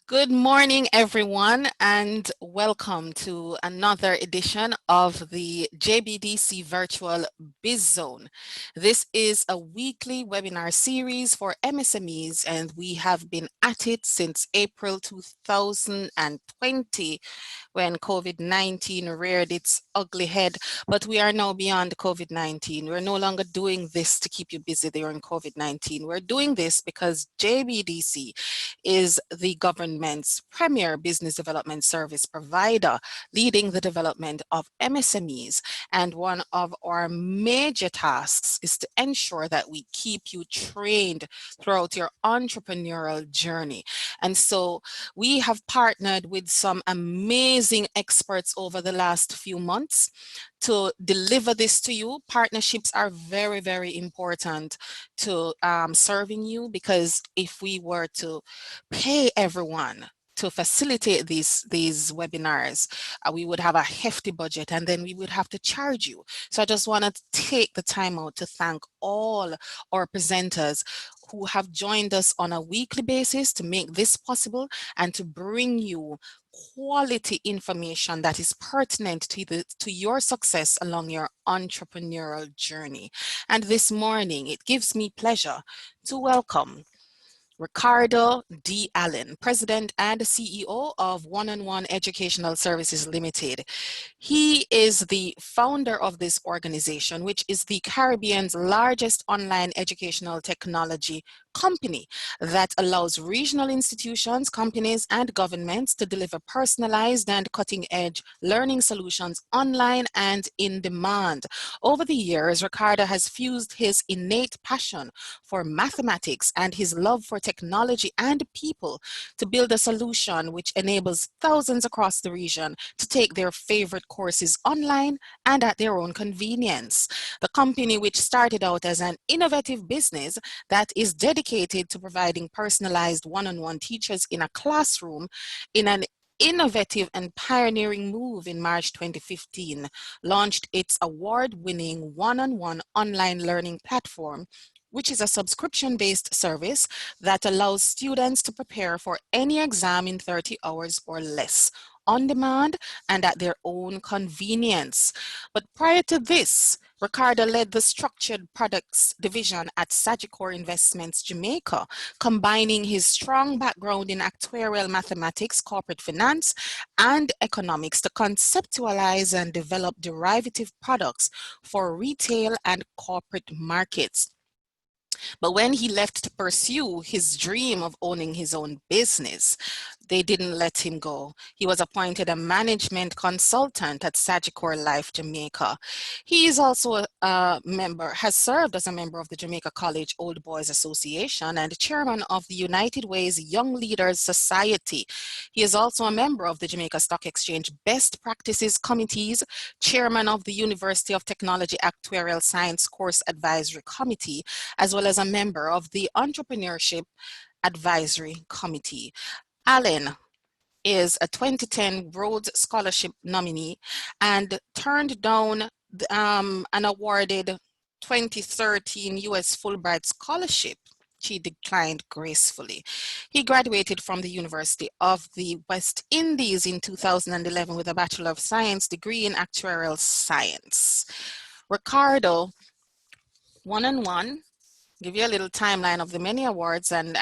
Good morning, everyone, and welcome to another edition of the JBDC Virtual Biz Zone. This is a weekly webinar series for MSMEs, and we have been at it since April 2020 when COVID-19 reared its ugly head. But we are now beyond COVID-19. We're no longer doing this to keep you busy during COVID-19. We're doing this because JBDC is the government's premier business development service provider, leading the development of MSMEs. And one of our major tasks is to ensure that we keep you trained throughout your entrepreneurial journey. And so we have partnered with some amazing experts over the last few months to deliver this to you. Partnerships are very, very important to serving you, because if we were to pay everyone to facilitate these webinars, we would have a hefty budget, and then we would have to charge you. So I just want to take the time out to thank all our presenters who have joined us on a weekly basis to make this possible and to bring you quality information that is pertinent to your success along your entrepreneurial journey. And this morning, it gives me pleasure to welcome Ricardo D. Allen, President and CEO of One-on-One Educational Services Limited. He is the founder of this organization, which is the Caribbean's largest online educational technology company that allows regional institutions, companies, and governments to deliver personalized and cutting-edge learning solutions online and in demand. Over the years, Ricardo has fused his innate passion for mathematics and his love for technology and people to build a solution which enables thousands across the region to take their favorite courses online and at their own convenience. The company, which started out as an innovative business that is dedicated to providing personalized one-on-one teachers in a classroom, in an innovative and pioneering move in March 2015, launched its award-winning one-on-one online learning platform, which is a subscription-based service that allows students to prepare for any exam in 30 hours or less, on demand and at their own convenience. But prior to this, Ricardo led the structured products division at Sagicor Investments Jamaica, combining his strong background in actuarial mathematics, corporate finance, and economics to conceptualize and develop derivative products for retail and corporate markets. But when he left to pursue his dream of owning his own business, they didn't let him go. He was appointed a management consultant at Sagicor Life Jamaica. He is also a member, has served as a member of the Jamaica College Old Boys Association and chairman of the United Way's Young Leaders Society. He is also a member of the Jamaica Stock Exchange Best Practices Committees, chairman of the University of Technology Actuarial Science Course Advisory Committee, as well as a member of the Entrepreneurship Advisory Committee. Allen is a 2010 Rhodes Scholarship nominee and turned down an awarded 2013 U.S. Fulbright Scholarship. She declined gracefully. He graduated from the University of the West Indies in 2011 with a Bachelor of Science degree in Actuarial Science. Ricardo, one-on-one, give you a little timeline of the many awards and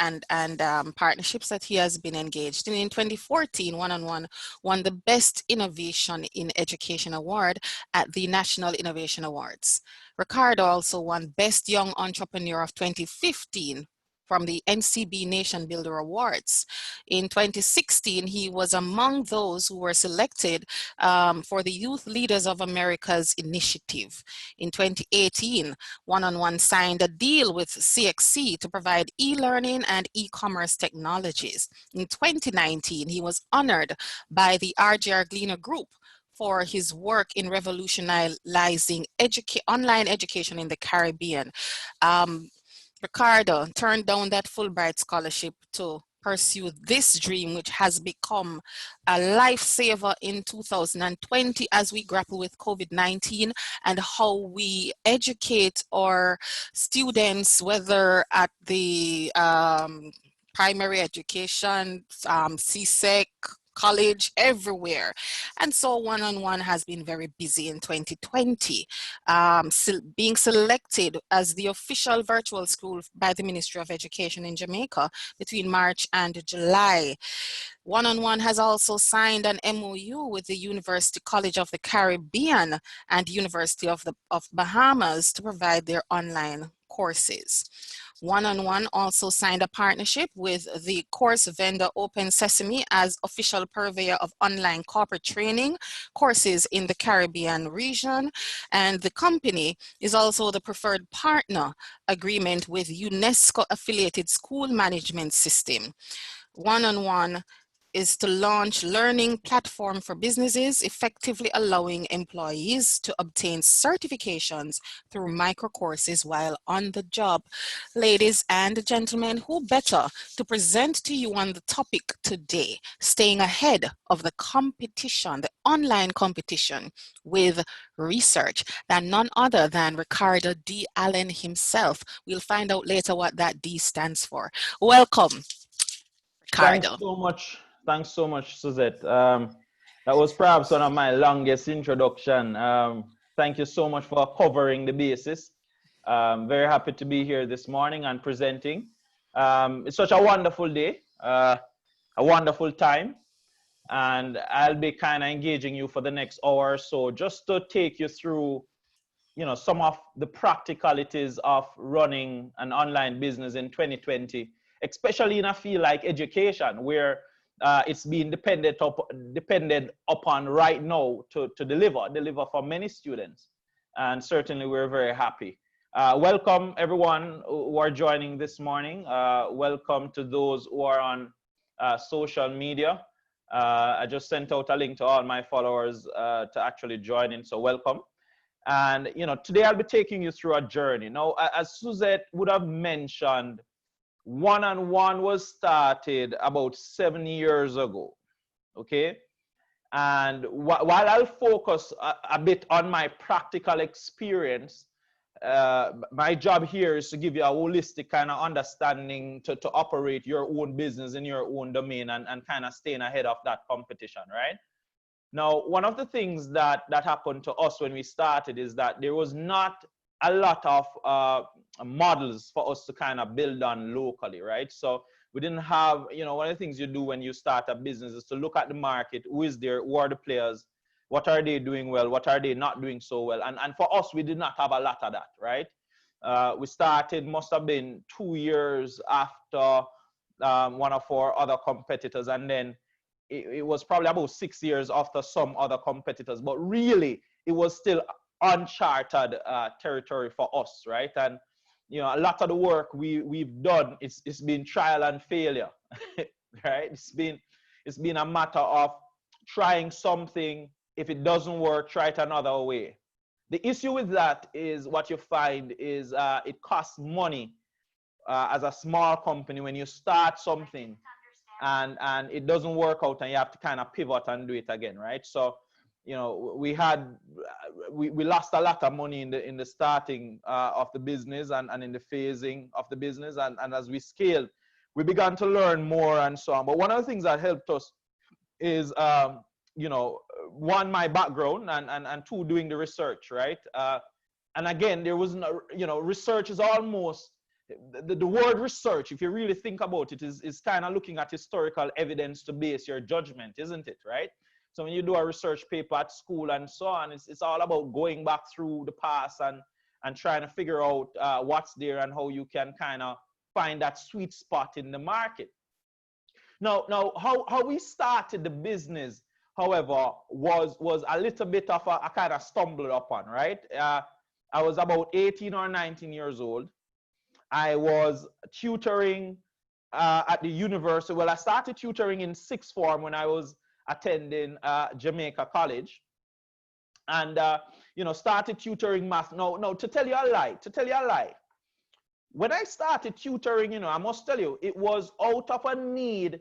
partnerships that he has been engaged in. In 2014, One-on-One won the Best Innovation in Education Award at the National Innovation Awards. Ricardo also won Best Young Entrepreneur of 2015 from the NCB Nation Builder Awards. In 2016, he was among those who were selected for the Youth Leaders of America's initiative. In 2018, One-on-One signed a deal with CXC to provide e-learning and e-commerce technologies. In 2019, he was honored by the RJR Gleaner Group for his work in revolutionizing online education in the Caribbean. Ricardo turned down that Fulbright scholarship to pursue this dream, which has become a lifesaver in 2020 as we grapple with COVID-19 and how we educate our students, whether at the primary education, CSEC, college, everywhere. And so one-on-one has been very busy in 2020, being selected as the official virtual school by the Ministry of Education in Jamaica between March and July. One-on-one has also signed an MOU with the University College of the Caribbean and University of Bahamas to provide their online courses. One-on-one also signed a partnership with the course vendor Open Sesame as official purveyor of online corporate training courses in the Caribbean region. And the company is also the preferred partner agreement with UNESCO affiliated school management system. One-on-one is to launch learning platform for businesses, effectively allowing employees to obtain certifications through micro courses while on the job. Ladies and gentlemen, who better to present to you on the topic today, staying ahead of the competition, the online competition with research, than none other than Ricardo D. Allen himself. We'll find out later what that D stands for. Welcome, Ricardo. Thanks so much, Suzette. That was perhaps one of my longest introduction. Thank you so much for covering the basis. Very happy to be here this morning and presenting. It's such a wonderful day, a wonderful time, and I'll be kind of engaging you for the next hour or so just to take you through, you know, some of the practicalities of running an online business in 2020, especially in a field like education, where it's being depended upon right now to deliver for many students. And certainly we're very happy. Welcome everyone who are joining this morning. Welcome to those who are on social media. I just sent out a link to all my followers to actually join in, so welcome. And you know, today I'll be taking you through a journey. Now, as Suzette would have mentioned, one-on-one was started about 7 years ago, okay? And while I'll focus a bit on my practical experience, my job here is to give you a holistic kind of understanding to operate your own business in your own domain and kind of staying ahead of that competition, right? Now, one of the things that happened to us when we started is that there was not a lot of models for us to kind of build on locally, right? So we didn't have, you know, one of the things you do when you start a business is to look at the market, who is there, who are the players, what are they doing well, what are they not doing so well. And for us, we did not have a lot of that, right? We started, must have been 2 years after one of our other competitors, and then it was probably about 6 years after some other competitors, but really it was still uncharted territory for us, right? And you know, a lot of the work we've done, it's been trial and failure, right? It's been a matter of trying something. If it doesn't work, try it another way. The issue with that is what you find is it costs money as a small company when you start something and it doesn't work out and you have to kind of pivot and do it again, right? So, you know, we lost a lot of money in the starting of the business and in the phasing of the business, and as we scaled, we began to learn more and so on. But one of the things that helped us is, you know, one, my background, and two, doing the research, right? And again, there was no, you know, research is almost, the word research, if you really think about it, is kind of looking at historical evidence to base your judgment, isn't it, right? So when you do a research paper at school and so on, it's all about going back through the past and trying to figure out what's there and how you can kind of find that sweet spot in the market. Now how we started the business, however, was a little bit of a kind of stumbled upon, right? I was about 18 or 19 years old. I was tutoring at the university. Well, I started tutoring in sixth form when I was attending Jamaica College, and you know, started tutoring math. No, to tell you a lie, when I started tutoring, you know, I must tell you, it was out of a need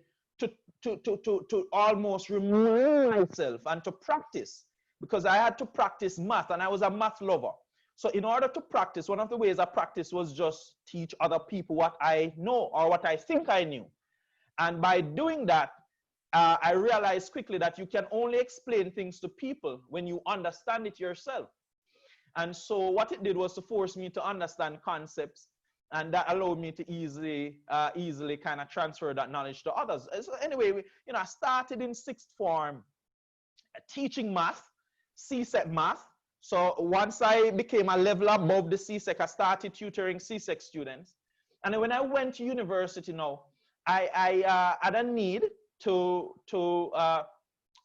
to almost remove myself and to practice, because I had to practice math and I was a math lover. So in order to practice, one of the ways I practiced was just teach other people what I know or what I think I knew. And by doing that, I realized quickly that you can only explain things to people when you understand it yourself. And so what it did was to force me to understand concepts, and that allowed me to easily kind of transfer that knowledge to others. So anyway, I started in 6th form teaching math, CSEC math. So once I became a level above the CSEC, I started tutoring CSEC students. And then when I went to university now, I had a need to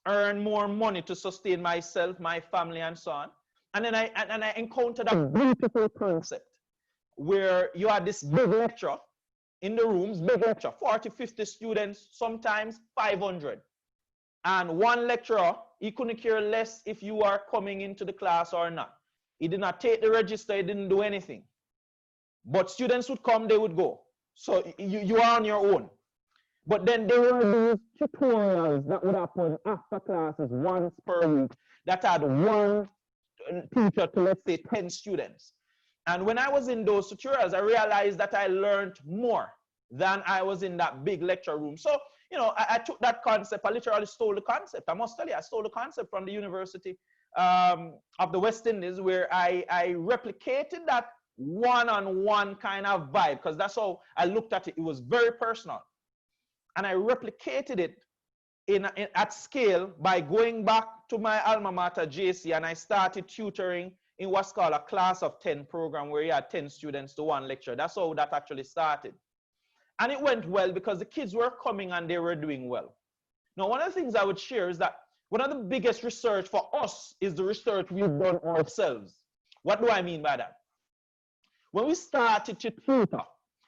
earn more money to sustain myself, my family, and so on. And then I encountered a beautiful concept where you had this big lecture in the rooms, big lecture, 40, 50 students, sometimes 500. And one lecturer, he couldn't care less if you are coming into the class or not. He did not take the register, he didn't do anything. But students would come, they would go. So you are on your own. But then there were these tutorials that would happen after classes once per week that had one teacher to, let's say, 10 students. And when I was in those tutorials, I realized that I learned more than I was in that big lecture room. So, I took that concept, I literally stole the concept. I must tell you, I stole the concept from the University of the West Indies, where I replicated that one-on-one kind of vibe, because that's how I looked at it. It was very personal. And I replicated it at scale by going back to my alma mater, JC, and I started tutoring in what's called a class of 10 program, where you had 10 students to one lecture. That's how that actually started. And it went well because the kids were coming and they were doing well. Now, one of the things I would share is that one of the biggest research for us is the research we've done ourselves. What do I mean by that? When we started to tutor,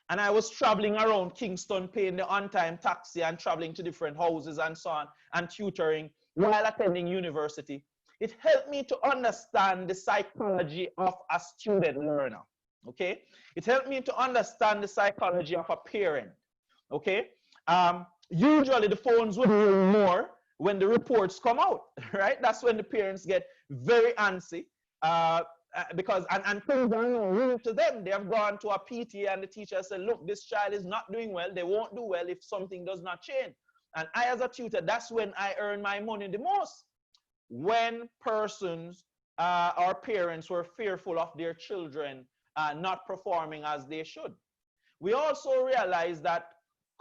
and I was traveling around Kingston paying the on-time taxi and traveling to different houses and so on and tutoring while attending university, it helped me to understand the psychology of a student learner, okay? It helped me to understand the psychology of a parent, okay? Usually the phones would ring more when the reports come out, right? That's when the parents get very antsy. Because things are not real to them. They have gone to a PTA and the teacher said, look, this child is not doing well. They won't do well if something does not change. And I, as a tutor, that's when I earn my money the most. When persons or parents were fearful of their children not performing as they should. We also realized that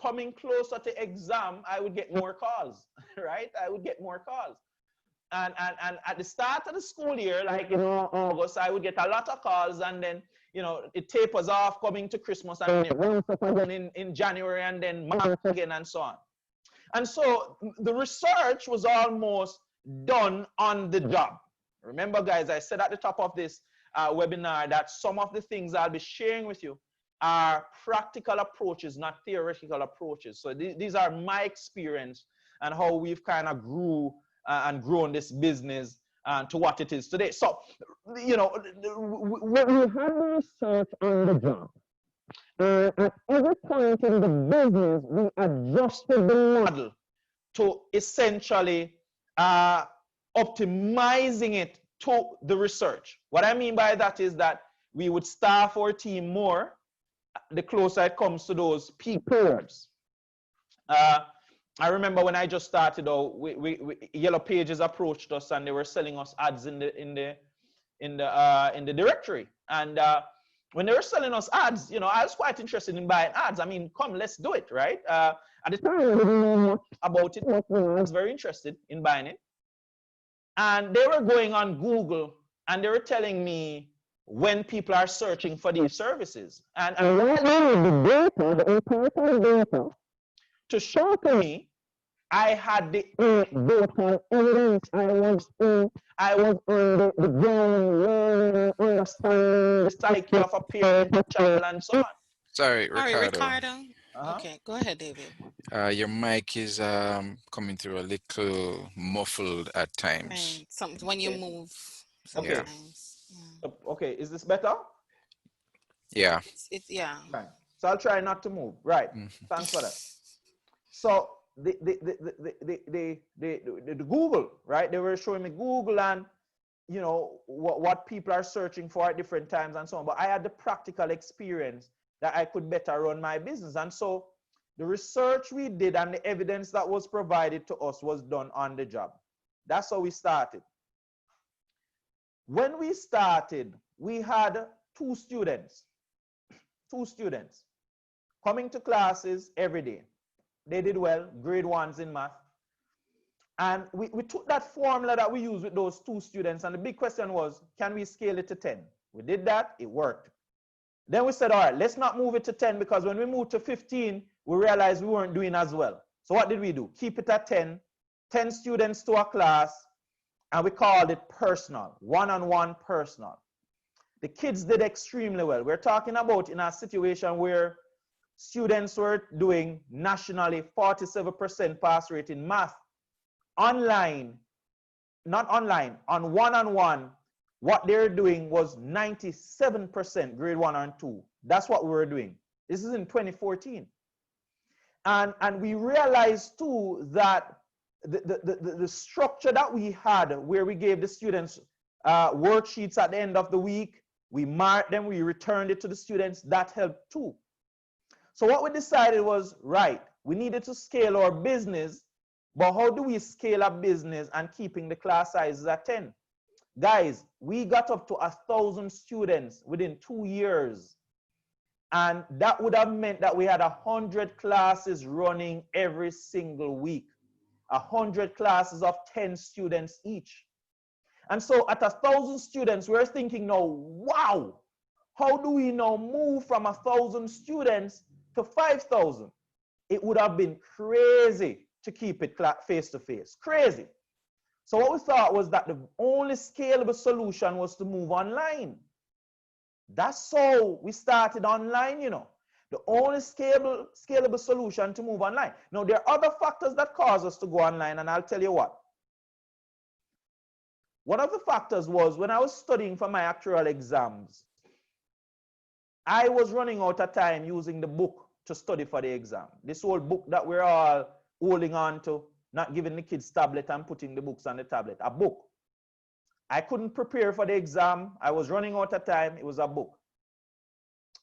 coming closer to exam, I would get more calls, right? I would get more calls. And at the start of the school year, like, August, I would get a lot of calls, and then, it tapers off coming to Christmas, and it ramps up again in January, and then March again, and so on. And so the research was almost done on the job. Remember, guys, I said at the top of this webinar that some of the things I'll be sharing with you are practical approaches, not theoretical approaches. So these are my experience and how we've kind of grew and grown this business to what it is today. So, when we had the research on the job, at every point in the business, we adjusted the model to essentially optimizing it to the research. What I mean by that is that we would staff our team more the closer it comes to those peak periods. I remember when I just started out, Yellow Pages approached us and they were selling us ads in the directory. And when they were selling us ads, I was quite interested in buying ads. I mean, come, let's do it, right? At the time, I didn't know much about it, but I was very interested in buying it. And they were going on Google and they were telling me when people are searching for these services. And right now, the data, the important data, to show to me, I had the data evidence. I was on the ground learning, understanding the psyche of a parent, a child, and so on. Sorry, Ricardo. All right, Ricardo. Okay, go ahead, David. Your mic is coming through a little muffled at times. Right. When you move, sometimes. Yeah. Okay, is this better? Yeah. Yeah. Right. So I'll try not to move. Right. Thanks for that. So the Google, right? They were showing me Google and what people are searching for at different times and so on. But I had the practical experience that I could better run my business. And so The research we did and the evidence that was provided to us was done on the job. That's how we started. When we started, we had two students coming to classes every day. They did well, grade 1s in math. And we took that formula that we used with those two students, and the big question was, can we scale it to 10? We did that, it worked. Then we said, all right, let's not move it to 10, because when we moved to 15, we realized we weren't doing as well. So what did we do? Keep it at 10 students to a class, and we called it personal, one-on-one personal. The kids did extremely well. We're talking about in a situation where students were doing nationally 47% pass rate in math. Online, not online, on one-on-one, what they're doing was 97% grade 1 and 2. That's what we were doing. This is in 2014. And we realized too that the structure that we had, where we gave the students worksheets at the end of the week, we marked them, we returned it to the students, that helped too. So what we decided was, right, we needed to scale our business, but how do we scale up business and keeping the class sizes at 10? Guys, we got up to 1,000 students within 2 years. And that would have meant that we had 100 classes running every single week. 100 classes of 10 students each. And so at 1,000 students, we're thinking now, wow, how do we now move from 1,000 students to 5,000? It would have been crazy to keep it face-to-face, crazy. So what we thought was that the only scalable solution was to move online. That's how we started online, you know. The only scalable solution to move online. Now, there are other factors that cause us to go online, and I'll tell you what. One of the factors was when I was studying for my actual exams, I was running out of time using the book to study for the exam. This old book that we're all holding on to, not giving the kids tablet and putting the books on the tablet, a book. I couldn't prepare for the exam. I was running out of time. It was a book.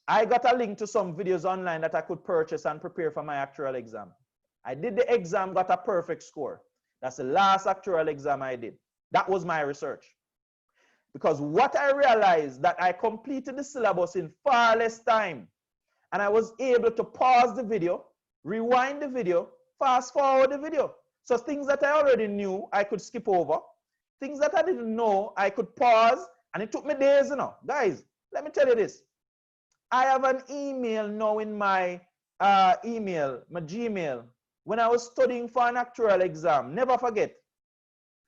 I got a link to some videos online that I could purchase and prepare for my actual exam. I did the exam, got a perfect score. That's the last actual exam I did. That was my research. Because what I realized that I completed the syllabus in far less time. And I was able to pause the video, rewind the video, fast forward the video. So things that I already knew, I could skip over. Things that I didn't know, I could pause. And it took me days, you know. Guys, let me tell you this. I have an email now in my my Gmail. When I was studying for an actual exam, never forget,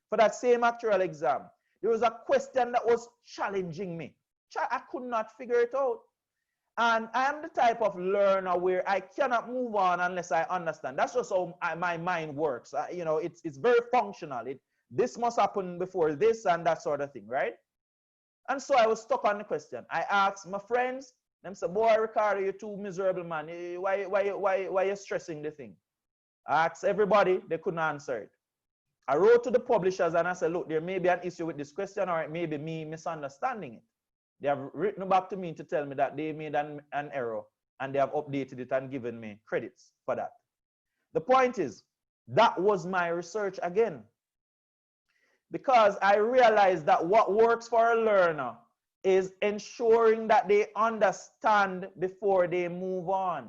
for that same actual exam, there was a question that was challenging me. I could not figure it out. And I am the type of learner where I cannot move on unless I understand. That's just how my mind works. You know, it's very functional. This must happen before this and that sort of thing, right? And so I was stuck on the question. I asked my friends, them say, boy, Ricardo, you're too miserable, man. Why you stressing the thing? I asked everybody, they couldn't answer it. I wrote to the publishers and I said, look, there may be an issue with this question, or it may be me misunderstanding it. They have written back to me to tell me that they made an error and they have updated it and given me credits for that. The point is, that was my research again. Because I realized that what works for a learner is ensuring that they understand before they move on.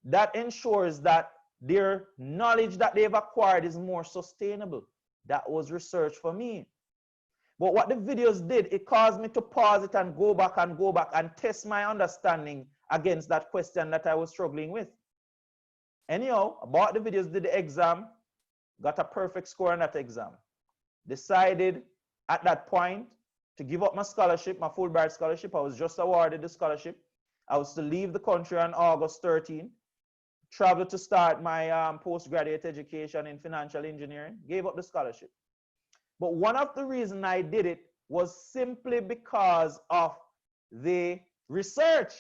That ensures that their knowledge that they've acquired is more sustainable. That was research for me. But what the videos did, it caused me to pause it and go back and test my understanding against that question that I was struggling with. Anyhow, I bought the videos, did the exam, got a perfect score on that exam. Decided at that point to give up my scholarship, my Fulbright scholarship. I was just awarded the scholarship. I was to leave the country on August 13, travel to start my postgraduate education in financial engineering, gave up the scholarship. But one of the reasons I did it was simply because of the research.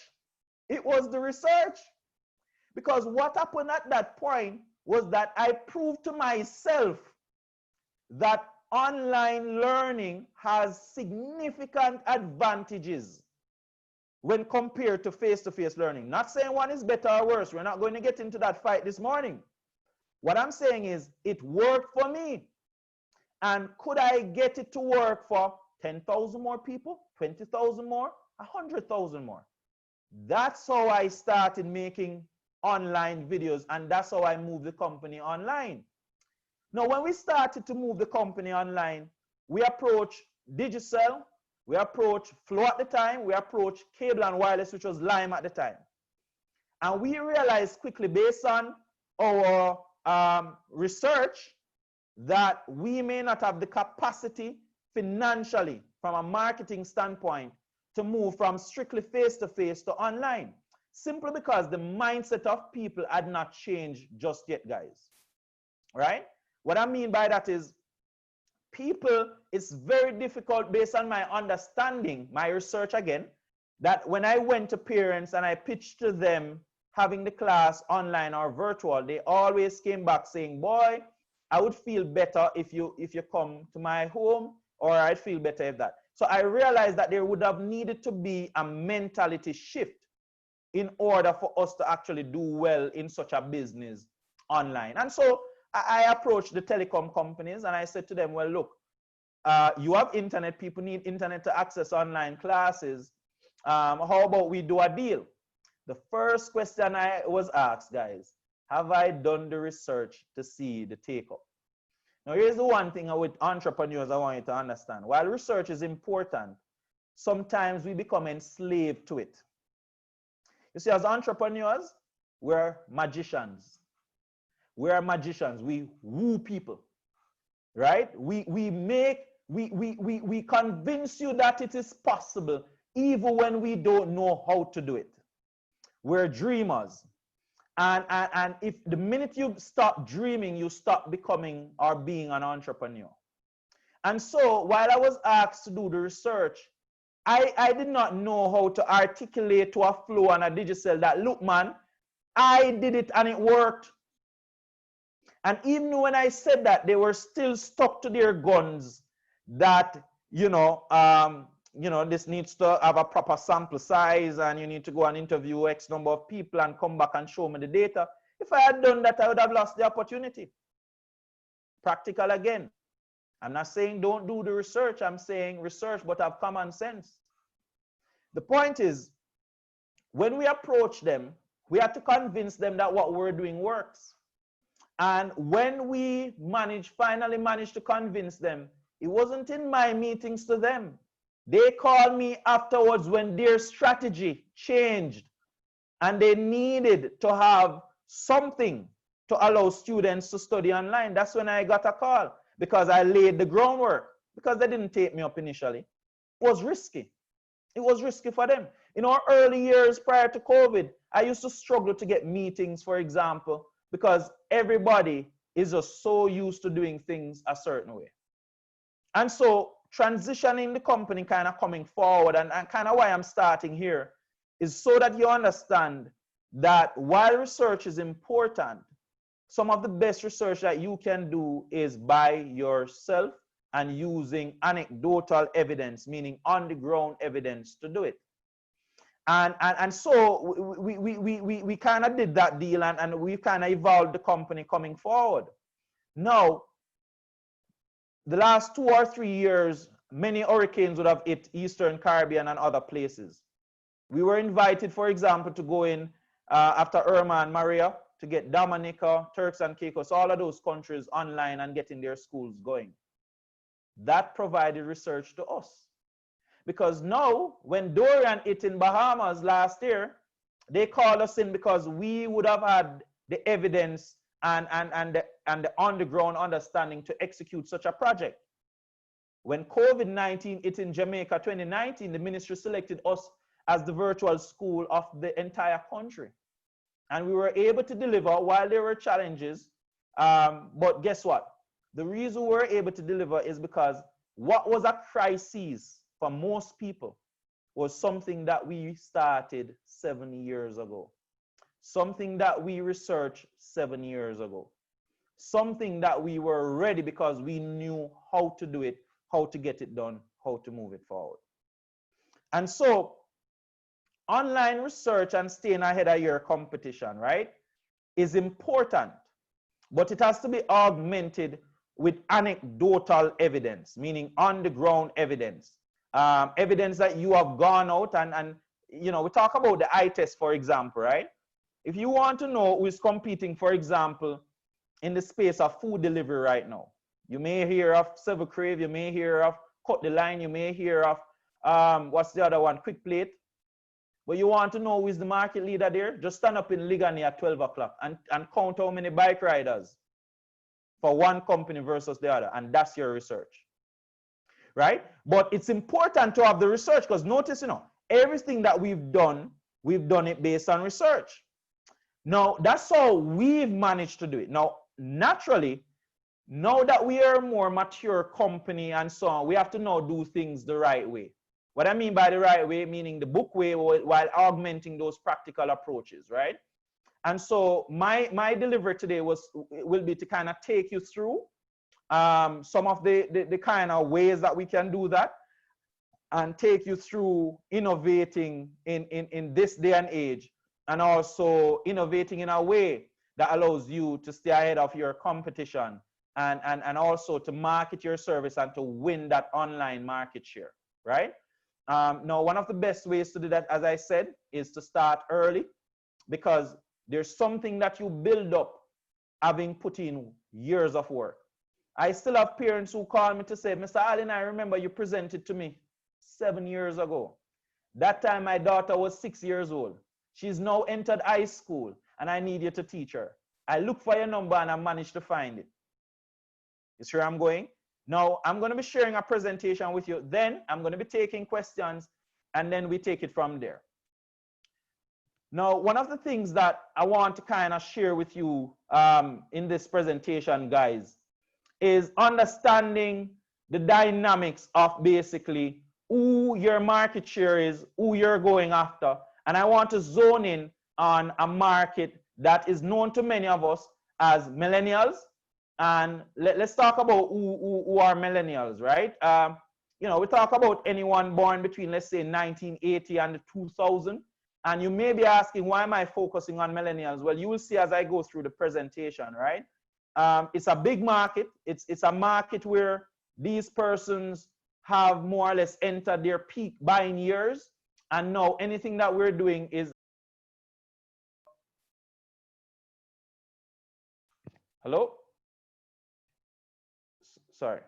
It was the research. Because what happened at that point was that I proved to myself that online learning has significant advantages when compared to face-to-face learning. Not saying one is better or worse. We're not going to get into that fight this morning. What I'm saying is it worked for me. And could I get it to work for 10,000 more people, 20,000 more, 100,000 more? That's how I started making online videos, and that's how I moved the company online. Now, when we started to move the company online, we approached Digicel, we approached Flow at the time, we approached Cable and Wireless, which was Lime at the time. And we realized quickly, based on our research, that we may not have the capacity financially from a marketing standpoint to move from strictly face-to-face to online, simply because the mindset of people had not changed just yet, guys. Right? What I mean by that is people, it's very difficult based on my understanding, my research again, that when I went to parents and I pitched to them having the class online or virtual, they always came back saying, boy, I would feel better if you come to my home, or I'd feel better if that. So I realized that there would have needed to be a mentality shift in order for us to actually do well in such a business online. And so I approached the telecom companies and I said to them, well, look, you have internet, people need internet to access online classes. How about we do a deal? The first question I was asked, guys, have I done the research to see the take-up? Now, here's the one thing with entrepreneurs I want you to understand. While research is important, sometimes we become enslaved to it. You see, as entrepreneurs, we're magicians. We're magicians. We woo people, right? We convince you that it is possible, even when we don't know how to do it. We're dreamers. And if the minute you stop dreaming, you stop becoming or being an entrepreneur. And so while I was asked to do the research, I did not know how to articulate to a Flow and a Digicel that, look, man, I did it and it worked. And even when I said that, they were still stuck to their guns that, this needs to have a proper sample size and you need to go and interview X number of people and come back and show me the data. If I had done that, I would have lost the opportunity. Practical again. I'm not saying don't do the research. I'm saying research, but have common sense. The point is, when we approach them, we have to convince them that what we're doing works. And when we finally managed to convince them, it wasn't in my meetings to them. They called me afterwards when their strategy changed and they needed to have something to allow students to study online. That's when I got a call, because I laid the groundwork, because they didn't take me up initially. It was risky. It was risky for them. In our early years prior to COVID, I used to struggle to get meetings, for example, because everybody is just so used to doing things a certain way. And so transitioning the company, kind of coming forward, and kind of why I'm starting here, is so that you understand that while research is important, some of the best research that you can do is by yourself and using anecdotal evidence, meaning on the ground evidence to do it. And so we kind of did that deal, and we kind of evolved the company coming forward. Now, the last 2 or 3 years, many hurricanes would have hit Eastern Caribbean and other places. We were invited, for example, to go in after Irma and Maria to get Dominica, Turks and Caicos, all of those countries online and getting their schools going. That provided research to us. Because now, when Dorian hit in Bahamas last year, they called us in because we would have had the evidence and the on-the-ground understanding to execute such a project. When COVID-19 hit in Jamaica 2019, the ministry selected us as the virtual school of the entire country. And we were able to deliver while there were challenges. But guess what? The reason we were able to deliver is because what was a crisis for most people was something that we started 7 years ago. Something that we researched 7 years ago. Something that we were ready because we knew how to do it, how to get it done, how to move it forward. And so online research and staying ahead of your competition, right, is important, but it has to be augmented with anecdotal evidence, meaning on the ground evidence, evidence that you have gone out and you know, we talk about the eye test, for example, right? If you want to know who is competing, for example, in the space of food delivery right now, you may hear of Seven Crave, you may hear of Cut the Line, you may hear of what's the other one, Quick Plate. But you want to know who is the market leader there? Just stand up in Ligani at 12 o'clock and count how many bike riders for one company versus the other, and that's your research, right? But it's important to have the research, because notice, you know, everything that we've done it based on research. Now, that's how we've managed to do it. Now, naturally, now that we are a more mature company and so on, we have to now do things the right way. What I mean by the right way, meaning the book way, while augmenting those practical approaches, right? And so my delivery today will be to kind of take you through some of the kind of ways that we can do that, and take you through innovating in this day and age, and also innovating in a way that allows you to stay ahead of your competition, and also to market your service and to win that online market share, right? Now, one of the best ways to do that, as I said, is to start early, because there's something that you build up having put in years of work. I still have parents who call me to say, Mr. Allen, I remember you presented to me 7 years ago. That time my daughter was 6 years old. She's now entered high school and I need you to teach her. I look for your number and I managed to find it. You see where I'm going? Now, I'm going to be sharing a presentation with you. Then I'm going to be taking questions, and then we take it from there. Now, one of the things that I want to kind of share with you in this presentation, guys, is understanding the dynamics of basically who your market share is, who you're going after. And I want to zone in on a market that is known to many of us as millennials. And let's talk about who are millennials, right? You know, we talk about anyone born between, let's say, 1980 and 2000. And you may be asking, why am I focusing on millennials? Well, you will see as I go through the presentation, right? It's a big market. It's a market where these persons have more or less entered their peak buying years. And now anything that we're doing is... Hello? Sorry.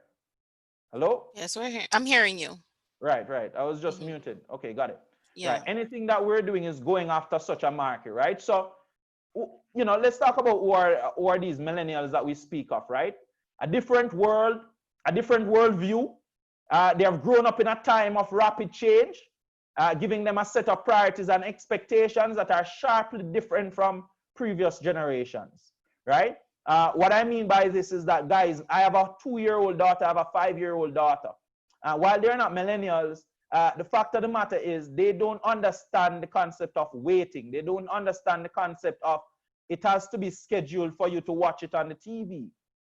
Hello? Yes, we're here. I'm hearing you. Right. I was just muted. Okay, got it. Yeah. Right. Anything that we're doing is going after such a market, right? So, you know, let's talk about who are these millennials that we speak of, right? A different world, a different worldview. They have grown up in a time of rapid change, giving them a set of priorities and expectations that are sharply different from previous generations, right? What I mean by this is that, guys, I have a 2-year-old daughter, I have a 5-year-old daughter. While they're not millennials, the fact of the matter is they don't understand the concept of waiting. They don't understand the concept of it has to be scheduled for you to watch it on the TV.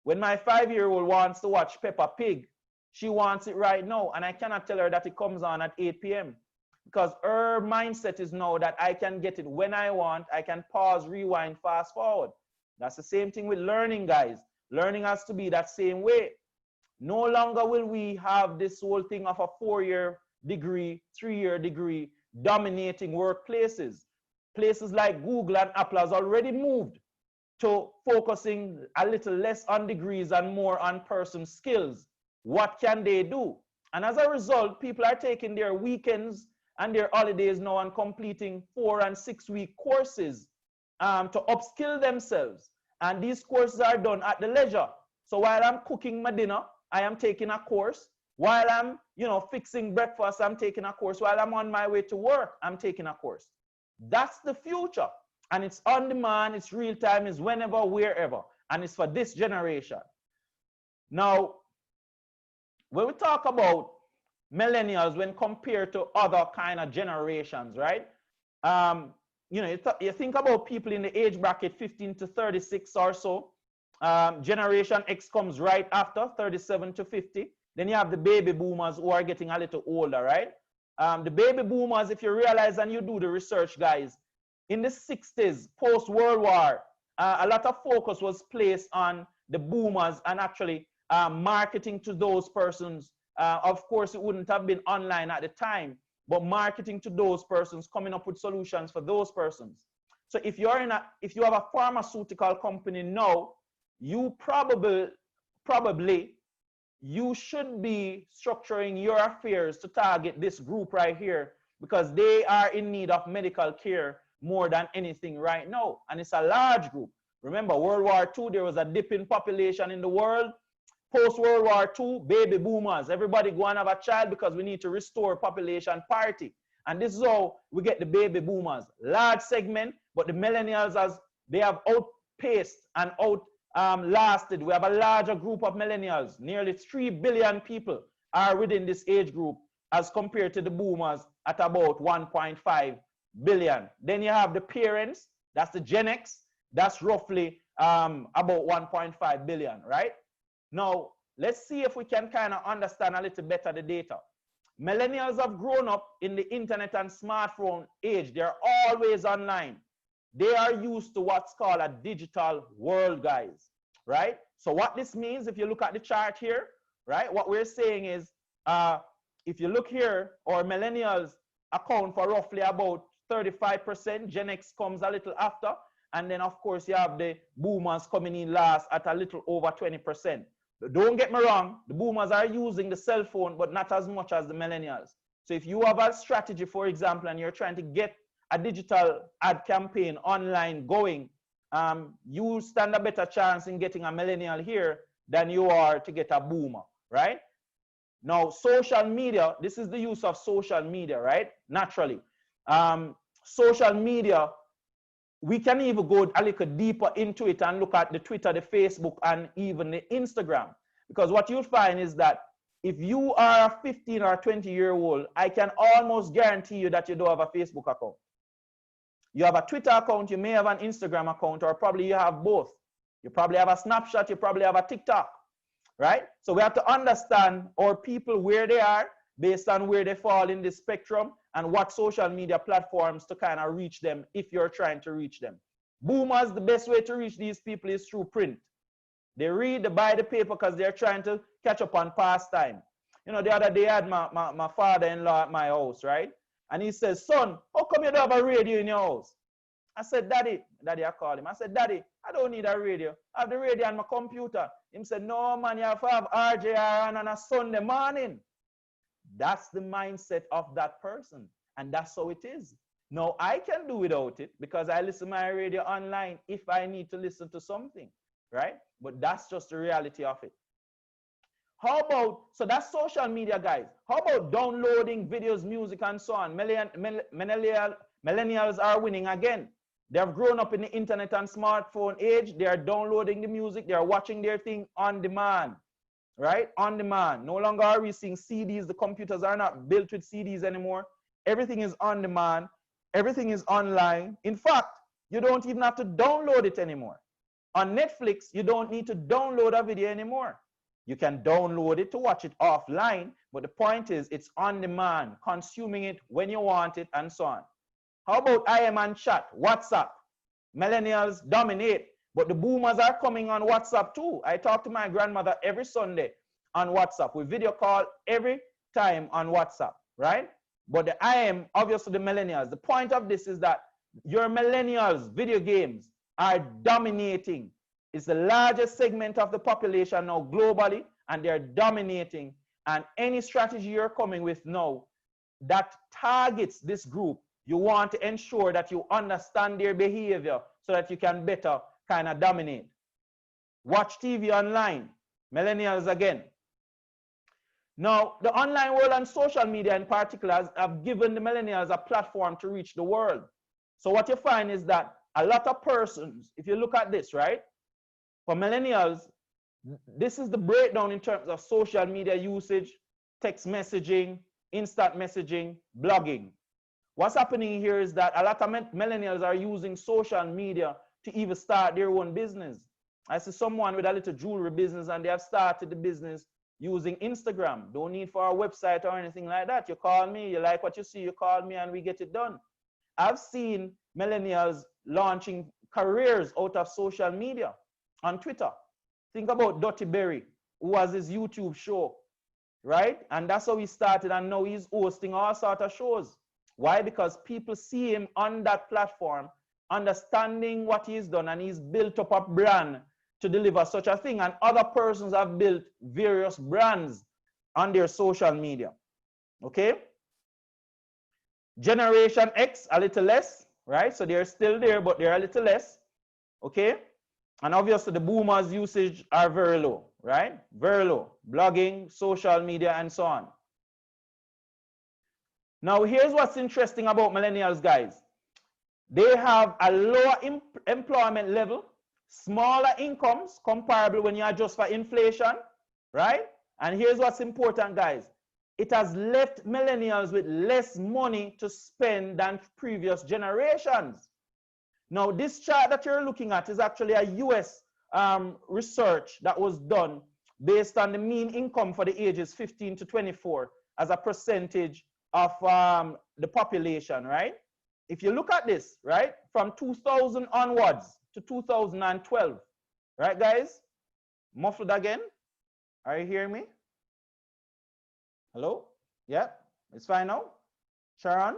When my 5-year-old wants to watch Peppa Pig, she wants it right now, and I cannot tell her that it comes on at 8 p.m. because her mindset is now that I can get it when I want. I can pause, rewind, fast forward. That's the same thing with learning, guys. Learning has to be that same way. No longer will we have this whole thing of a 4-year degree, 3-year degree dominating workplaces. Places like Google and Apple has already moved to focusing a little less on degrees and more on person skills. What can they do? And as a result, people are taking their weekends and their holidays now and completing 4- and 6-week courses to upskill themselves. And these courses are done at the leisure. So while I'm cooking my dinner, I am taking a course. While I'm, fixing breakfast, I'm taking a course. While I'm on my way to work, I'm taking a course. That's the future. And it's on demand, it's real time, it's whenever, wherever. And it's for this generation. Now, when we talk about millennials, when compared to other kind of generations, right? You think about people in the age bracket 15 to 36 or so. Generation X comes right after, 37 to 50. Then you have the baby boomers who are getting a little older, right? The baby boomers, if you realize and you do the research, guys, in the 60s, post-World War, a lot of focus was placed on the boomers and actually marketing to those persons. Of course, it wouldn't have been online at the time, but marketing to those persons, coming up with solutions for those persons. So if you have a pharmaceutical company now, you probably you should be structuring your affairs to target this group right here, because they are in need of medical care more than anything right now. And it's a large group. Remember, World War II, there was a dip in population in the world. Post-World War II, baby boomers. Everybody go and have a child because we need to restore population parity. And this is how we get the baby boomers. Large segment, but the millennials, as they have outpaced and outlasted. We have a larger group of millennials. Nearly 3 billion people are within this age group as compared to the boomers at about 1.5 billion. Then you have the parents, that's the Gen X, that's roughly about 1.5 billion, right? Now, let's see if we can kind of understand a little better the data. Millennials have grown up in the internet and smartphone age. They're always online. They are used to what's called a digital world, guys, right? So what this means, if you look at the chart here, right, what we're saying is, if you look here, our millennials account for roughly about 35%. Gen X comes a little after. And then, of course, you have the boomers coming in last at a little over 20%. But don't get me wrong, the boomers are using the cell phone, but not as much as the millennials. So if you have a strategy, for example, and you're trying to get a digital ad campaign online going, you stand a better chance in getting a millennial here than you are to get a boomer, right? Now, social media, this is the use of social media, right? Naturally. Social media, we can even go a little deeper into it and look at the Twitter, the Facebook, and even the Instagram. Because what you'll find is that if you are a 15 or 20-year-old, I can almost guarantee you that you don't have a Facebook account. You have a Twitter account, you may have an Instagram account, or probably you have both. You probably have a Snapchat, you probably have a TikTok, right? So we have to understand our people where they are based on where they fall in the spectrum and what social media platforms to kind of reach them if you're trying to reach them. Boomers, the best way to reach these people is through print. They read, they buy the paper because they're trying to catch up on past time. You know, the other day I had my father-in-law at my house, right? And he says, son, how come you don't have a radio in your house? I said, Daddy, I called him. I said, Daddy, I don't need a radio. I have the radio on my computer. He said, no, man, you have to have RJR on a Sunday morning. That's the mindset of that person. And that's how it is. Now, I can do without it because I listen to my radio online if I need to listen to something, right? But that's just the reality of it. How about, so that's social media, guys. How about downloading videos, music, and so on? Millennials are winning again. They have grown up in the internet and smartphone age. They are downloading the music. They are watching their thing on demand, right? On demand. No longer are we seeing CDs. The computers are not built with CDs anymore. Everything is on demand. Everything is online. In fact, you don't even have to download it anymore. On Netflix, you don't need to download a video anymore. You can download it to watch it offline, but the point is it's on demand, consuming it when you want it, and so on. How about IM and chat, WhatsApp? Millennials dominate, but the boomers are coming on WhatsApp too. I talk to my grandmother every Sunday on WhatsApp. We video call every time on WhatsApp, right? But the IM, obviously the millennials. The point of this is that your millennials, video games, are dominating. It's the largest segment of the population now globally, and they're dominating. And any strategy you're coming with now that targets this group, you want to ensure that you understand their behavior so that you can better kind of dominate. Watch TV online, millennials again. Now, the online world and social media in particular have given the millennials a platform to reach the world. So what you find is that a lot of persons, if you look at this, right? For millennials, this is the breakdown in terms of social media usage, text messaging, instant messaging, blogging. What's happening here is that a lot of millennials are using social media to even start their own business. I see someone with a little jewelry business and they have started the business using Instagram. Don't need for a website or anything like that. You call me, you like what you see, you call me and we get it done. I've seen millennials launching careers out of social media on Twitter. Think about Dottie Berry, who has his YouTube show, right? And that's how he started, and now he's hosting all sorts of shows. Why? Because people see him on that platform, understanding what he's done, and he's built up a brand to deliver such a thing. And other persons have built various brands on their social media. Okay? Generation X, a little less, right? So they're still there, but they're a little less. Okay? And obviously the boomers' usage are very low, right? Very low. Blogging, social media, and so on. Now, here's what's interesting about millennials, guys. They have a lower employment level, smaller incomes comparable when you adjust for inflation, right? And here's what's important, guys. It has left millennials with less money to spend than previous generations. Now, this chart that you're looking at is actually a US research that was done based on the mean income for the ages 15 to 24 as a percentage of the population, right? If you look at this, right, from 2000 onwards to 2012, right, guys? Muffled again? Are you hearing me? Hello? Yeah, it's fine now. Sharon?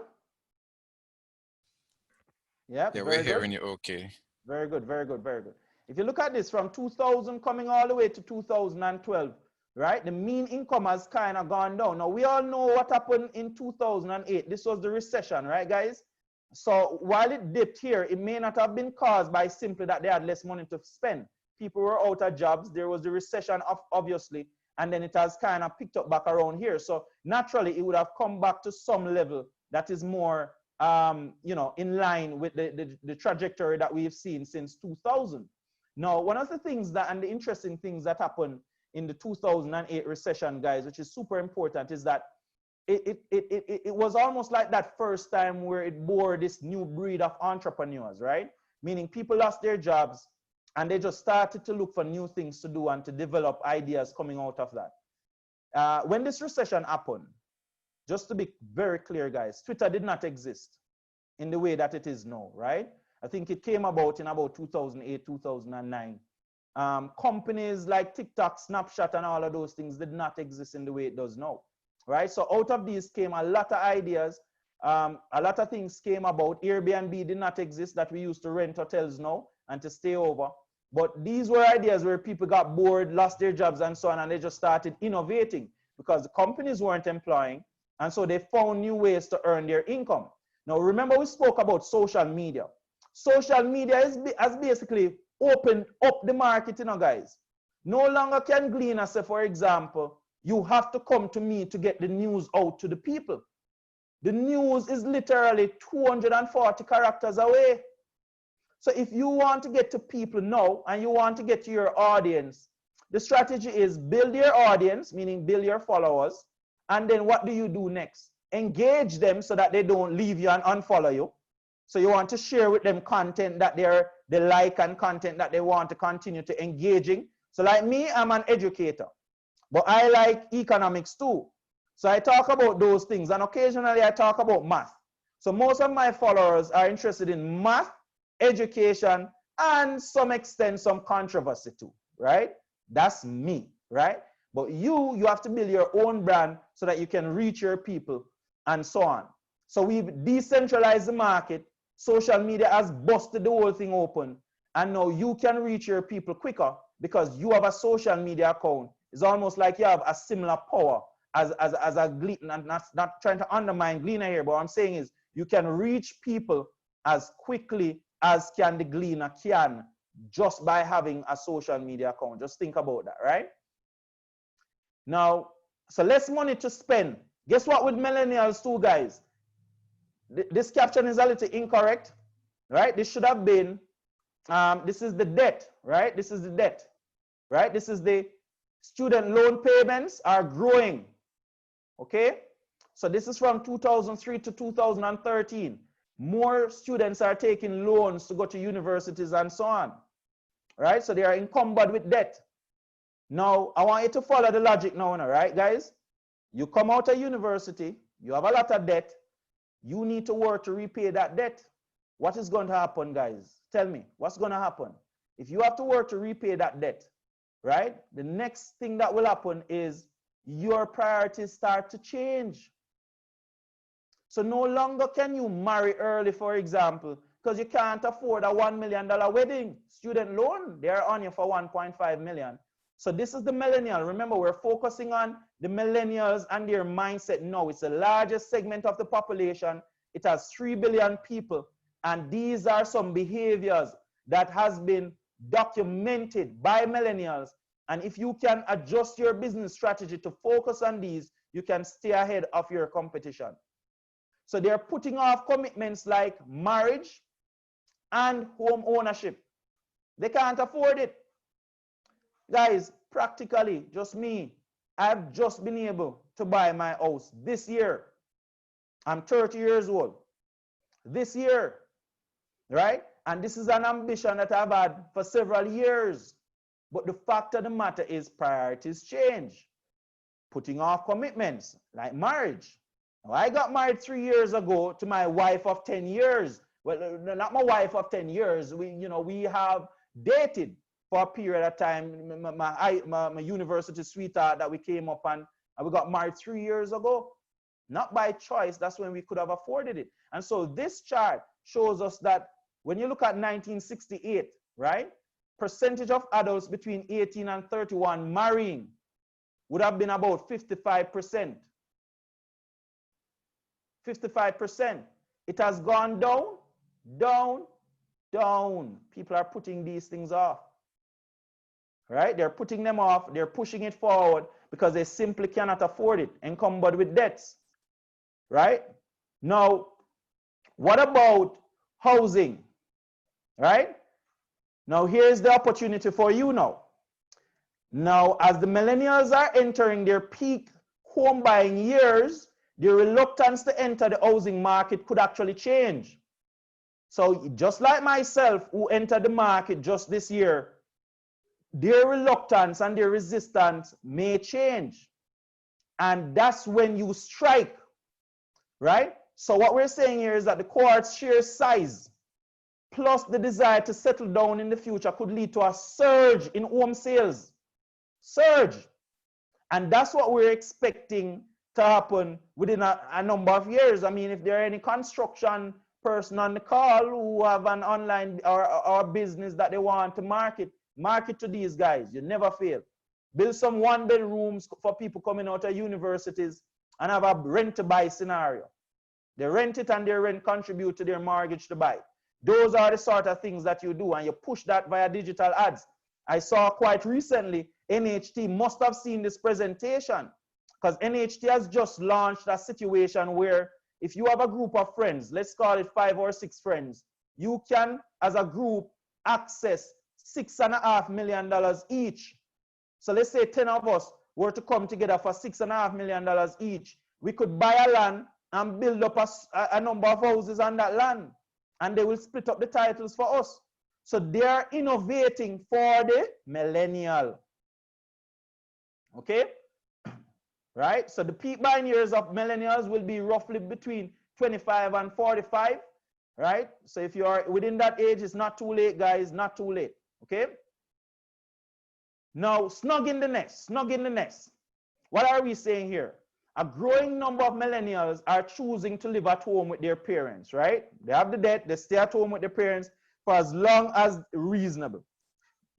Yeah, we're hearing you okay. Very good, very good, very good. If you look at this from 2000 coming all the way to 2012, right, the mean income has kind of gone down. Now, we all know what happened in 2008. This was the recession, right, guys? So while it dipped here, it may not have been caused by simply that they had less money to spend. People were out of jobs. There was the recession, obviously, and then it has kind of picked up back around here. So naturally, it would have come back to some level that is more, you know, in line with the trajectory that we've seen since 2000. Now, one of the things that, and the interesting things that happened in the 2008 recession, guys, which is super important, is that it was almost like that first time where it bore this new breed of entrepreneurs, right? Meaning people lost their jobs and they just started to look for new things to do and to develop ideas coming out of that. When this recession happened, just to be very clear, guys, Twitter did not exist in the way that it is now, right? I think it came about in about 2008, 2009. Companies like TikTok, Snapchat, and all of those things did not exist in the way it does now, right? So out of these came a lot of ideas. A lot of things came about. Airbnb did not exist, that we used to rent hotels now and to stay over. But these were ideas where people got bored, lost their jobs and so on, and they just started innovating because the companies weren't employing. And so they found new ways to earn their income. Now, remember we spoke about social media. Social media has basically opened up the market, you know, guys. No longer can Gleaner say, for example, you have to come to me to get the news out to the people. The news is literally 240 characters away. So if you want to get to people now and you want to get to your audience, the strategy is build your audience, meaning build your followers. And then what do you do next? Engage them so that they don't leave you and unfollow you. So you want to share with them content that they like and content that they want to continue to engaging. So like me, I'm an educator, but I like economics too. So I talk about those things, and occasionally I talk about math. So most of my followers are interested in math, education, and some extent some controversy too, right? That's me, right? But you have to build your own brand so that you can reach your people and so on. So we've decentralized the market. Social media has busted the whole thing open. And now you can reach your people quicker because you have a social media account. It's almost like you have a similar power as a Gleaner. And not trying to undermine Gleaner here, but what I'm saying is you can reach people as quickly as can the Gleaner can just by having a social media account. Just think about that, right? Now, so less money to spend. Guess what with millennials too, guys? This caption is a little incorrect, right? This should have been, this is the debt, right? This is the debt, right? This is the student loan payments are growing, okay? So this is from 2003 to 2013. More students are taking loans to go to universities and so on, right? So they are encumbered with debt. Now, I want you to follow the logic now, all right, guys? You come out of university, you have a lot of debt, you need to work to repay that debt. What is going to happen, guys? Tell me, what's going to happen? If you have to work to repay that debt, right? The next thing that will happen is your priorities start to change. So no longer can you marry early, for example, because you can't afford a $1 million wedding. Student loan, they're on you for 1.5 million. So this is the millennial. Remember, we're focusing on the millennials and their mindset now. It's the largest segment of the population. It has 3 billion people. And these are some behaviors that has been documented by millennials. And if you can adjust your business strategy to focus on these, you can stay ahead of your competition. So they're putting off commitments like marriage and home ownership. They can't afford it. Guys, practically, just me, I've just been able to buy my house this year. I'm 30 years old. This year, right? And this is an ambition that I've had for several years. But the fact of the matter is priorities change. Putting off commitments like marriage. Now, I got married 3 years ago to my wife of 10 years. Well, not my wife of 10 years. We have dated for a period of time. My university sweetheart that we came up and we got married 3 years ago. Not by choice. That's when we could have afforded it. And so this chart shows us that when you look at 1968, right? Percentage of adults between 18 and 31 marrying would have been about 55%. 55%. It has gone down, down, down. People are putting these things off. Right? They're putting them off. They're pushing it forward because they simply cannot afford it, encumbered with debts. Right? Now, what about housing? Right? Now, here's the opportunity for you now. Now, as the millennials are entering their peak home buying years, the reluctance to enter the housing market could actually change. So just like myself, who entered the market just this year, their reluctance and their resistance may change. And that's when you strike, right? So what we're saying here is that the cohort's sheer size plus the desire to settle down in the future could lead to a surge in home sales. Surge. And that's what we're expecting to happen within a number of years. I mean, if there are any construction person on the call who have an online or business that they want to market to these guys. You never fail. Build some one-bedrooms for people coming out of universities and have a rent-to-buy scenario. They rent it and their rent contribute to their mortgage to buy. Those are the sort of things that you do, and you push that via digital ads. I saw quite recently, NHT must have seen this presentation because NHT has just launched a situation where if you have a group of friends, let's call it 5 or 6 friends, you can, as a group, access $6.5 million each. So let's say 10 of us were to come together for $6.5 million each. We could buy a land and build up a number of houses on that land, and they will split up the titles for us. So they are innovating for the millennial. Okay? Right? So the peak buying years of millennials will be roughly between 25 and 45. Right? So if you are within that age, it's not too late, guys. Not too late. Okay? Now, snug in the nest. Snug in the nest. What are we saying here? A growing number of millennials are choosing to live at home with their parents, right? They have the debt, they stay at home with their parents for as long as reasonable.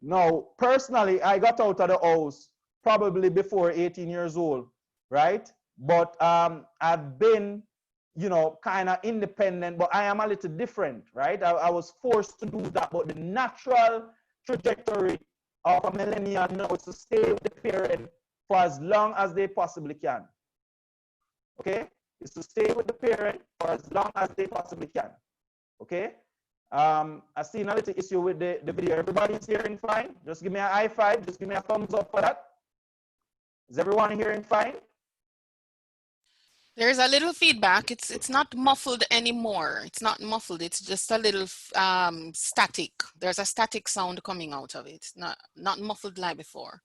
Now, personally, I got out of the house probably before 18 years old, right? But I've been, kind of independent, but I am a little different, right? I was forced to do that, but the natural trajectory of a millennial now is to stay with the parent for as long as they possibly can. Okay, is to stay with the parent for as long as they possibly can. Okay, I seen a little issue with the video. Everybody's hearing fine? Just give me a high five. Just give me a thumbs up for that. Is everyone hearing fine? There's a little feedback. It's not muffled anymore. It's not muffled. It's just a little static. There's a static sound coming out of it. Not muffled like before.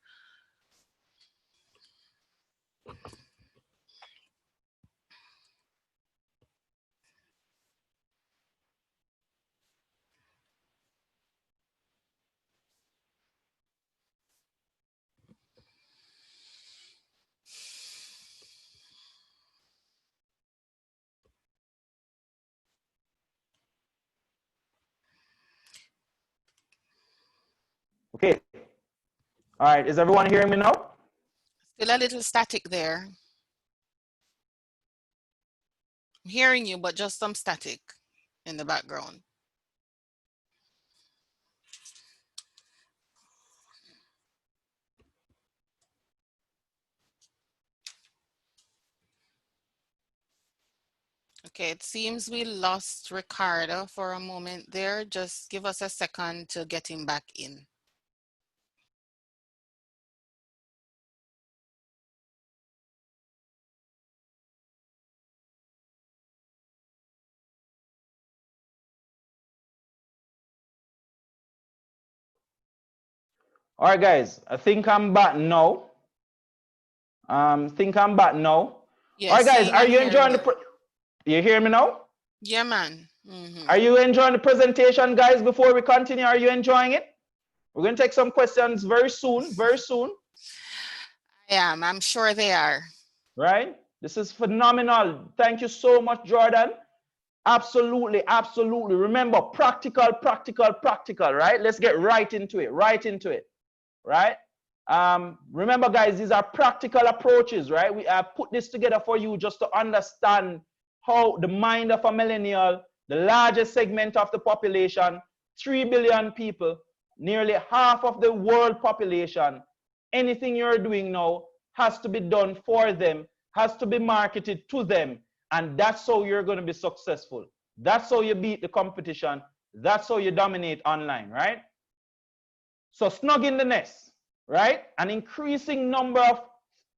All right, is everyone hearing me now? Still a little static there. I'm hearing you, but just some static in the background. Okay, it seems we lost Ricardo for a moment there. Just give us a second to get him back in. All right, guys, I think I'm back now. Yes, All right, guys, seeing are and you hearing enjoying you. you hear me now? Yeah, man. Are you enjoying the presentation, guys? Before we continue, are you enjoying it? We're going to take some questions very soon, very soon. I am. I'm sure they are. Right? This is phenomenal. Thank you so much, Jordan. Absolutely, absolutely. Remember, practical, practical, practical, right? Let's get right into it, right? Remember, guys, these are practical approaches, right? We have put this together for you just to understand how the mind of a millennial, the largest segment of the population, 3 billion people, nearly half of the world population, anything you're doing now has to be done for them, has to be marketed to them, and that's how you're going to be successful. That's how you beat the competition. That's how you dominate online, right? So snug in the nest, right? An increasing number of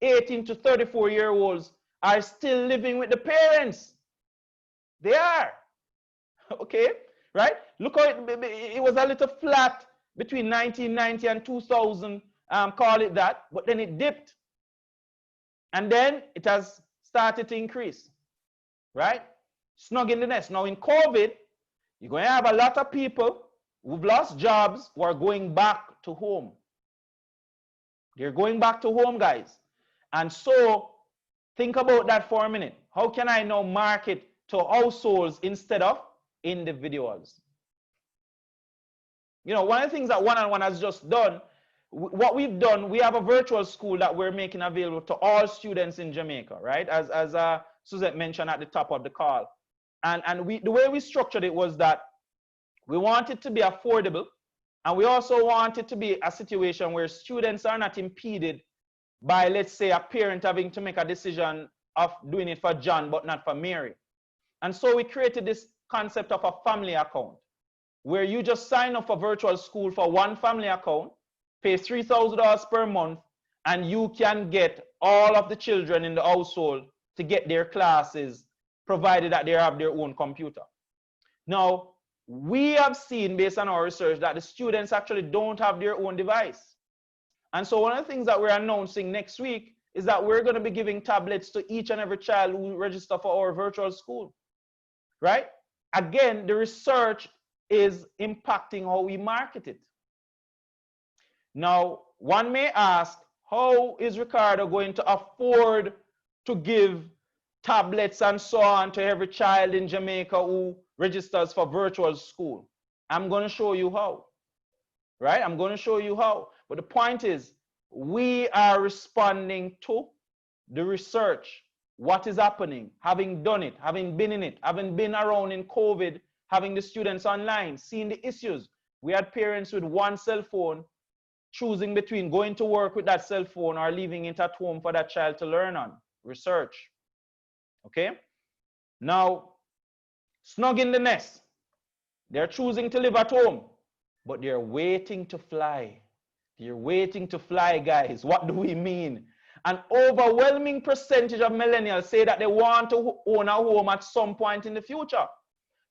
18 to 34-year-olds are still living with the parents. They are, okay, right? Look how it was a little flat between 1990 and 2000, call it that, but then it dipped. And then it has started to increase, right? Snug in the nest. Now in COVID, you're going to have a lot of people who've lost jobs who are going back to home. They're going back to home, guys. And so think about that for a minute. How can I now market to households instead of individuals? You know, one of the things that One-on-One has just done, what we've done, we have a virtual school that we're making available to all students in Jamaica, right? As Suzette mentioned at the top of the call. And the way we structured it was that we want it to be affordable, and we also want it to be a situation where students are not impeded by, let's say, a parent having to make a decision of doing it for John but not for Mary. And so we created this concept of a family account, where you just sign up for virtual school for one family account, pay $3,000 per month, and you can get all of the children in the household to get their classes, provided that they have their own computer. Now, we have seen, based on our research, that the students actually don't have their own device. And so one of the things that we're announcing next week is that we're going to be giving tablets to each and every child who register for our virtual school, right? Again, the research is impacting how we market it. Now, one may ask, how is Ricardo going to afford to give tablets and so on to every child in Jamaica who registers for virtual school? I'm going to show you how, right? I'm going to show you how. But the point is, we are responding to the research, what is happening, having done it, having been in it, having been around in COVID, having the students online, seeing the issues. We had parents with one cell phone choosing between going to work with that cell phone or leaving it at home for that child to learn on. Research. Okay? Now, snug in the nest. They're choosing to live at home, but they're waiting to fly. They're waiting to fly, guys. What do we mean? An overwhelming percentage of millennials say that they want to own a home at some point in the future.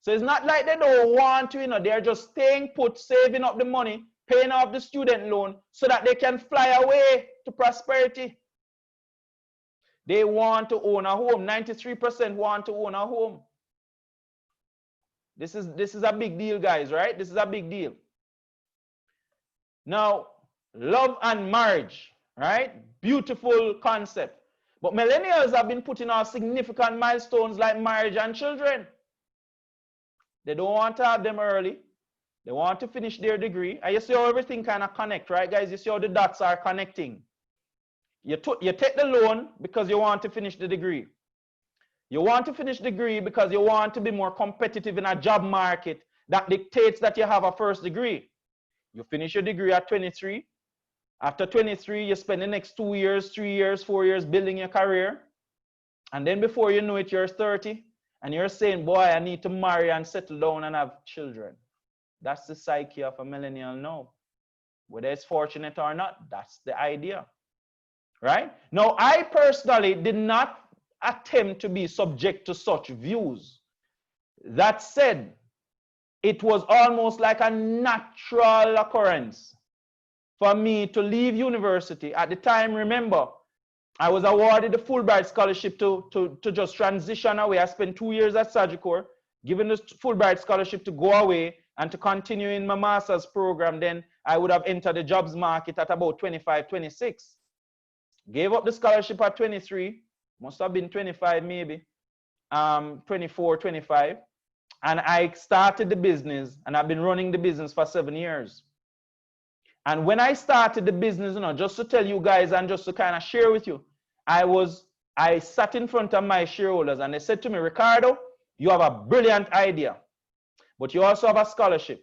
So it's not like they don't want to, you know, they're just staying put, saving up the money, paying off the student loan so that they can fly away to prosperity. They want to own a home. 93% want to own a home. This is a big deal, guys, right? This is a big deal. Now, love and marriage, right? Beautiful concept. But millennials have been putting on significant milestones like marriage and children. They don't want to have them early. They want to finish their degree. And you see how everything kind of connect, right, guys? You see how the dots are connecting. You take the loan because you want to finish the degree. You want to finish the degree because you want to be more competitive in a job market that dictates that you have a first degree. You finish your degree at 23. After 23, you spend the next 2 years, 3 years, 4 years building your career. And then before you know it, you're 30. And you're saying, boy, I need to marry and settle down and have children. That's the psyche of a millennial now. Whether it's fortunate or not, that's the idea. Right? Now, I personally did not attempt to be subject to such views. That said, it was almost like a natural occurrence for me to leave university. At the time, remember, I was awarded the Fulbright scholarship to just transition away. I spent 2 years at Sagicor, given the Fulbright scholarship to go away and to continue in my master's program. Then I would have entered the jobs market at about 25, 26. Gave up the scholarship at 23, must have been 25 maybe, 24, 25. And I started the business, and I've been running the business for 7 years. And when I started the business, just to tell you guys and just to kind of share with you, I sat in front of my shareholders and they said to me, Ricardo, you have a brilliant idea, but you also have a scholarship.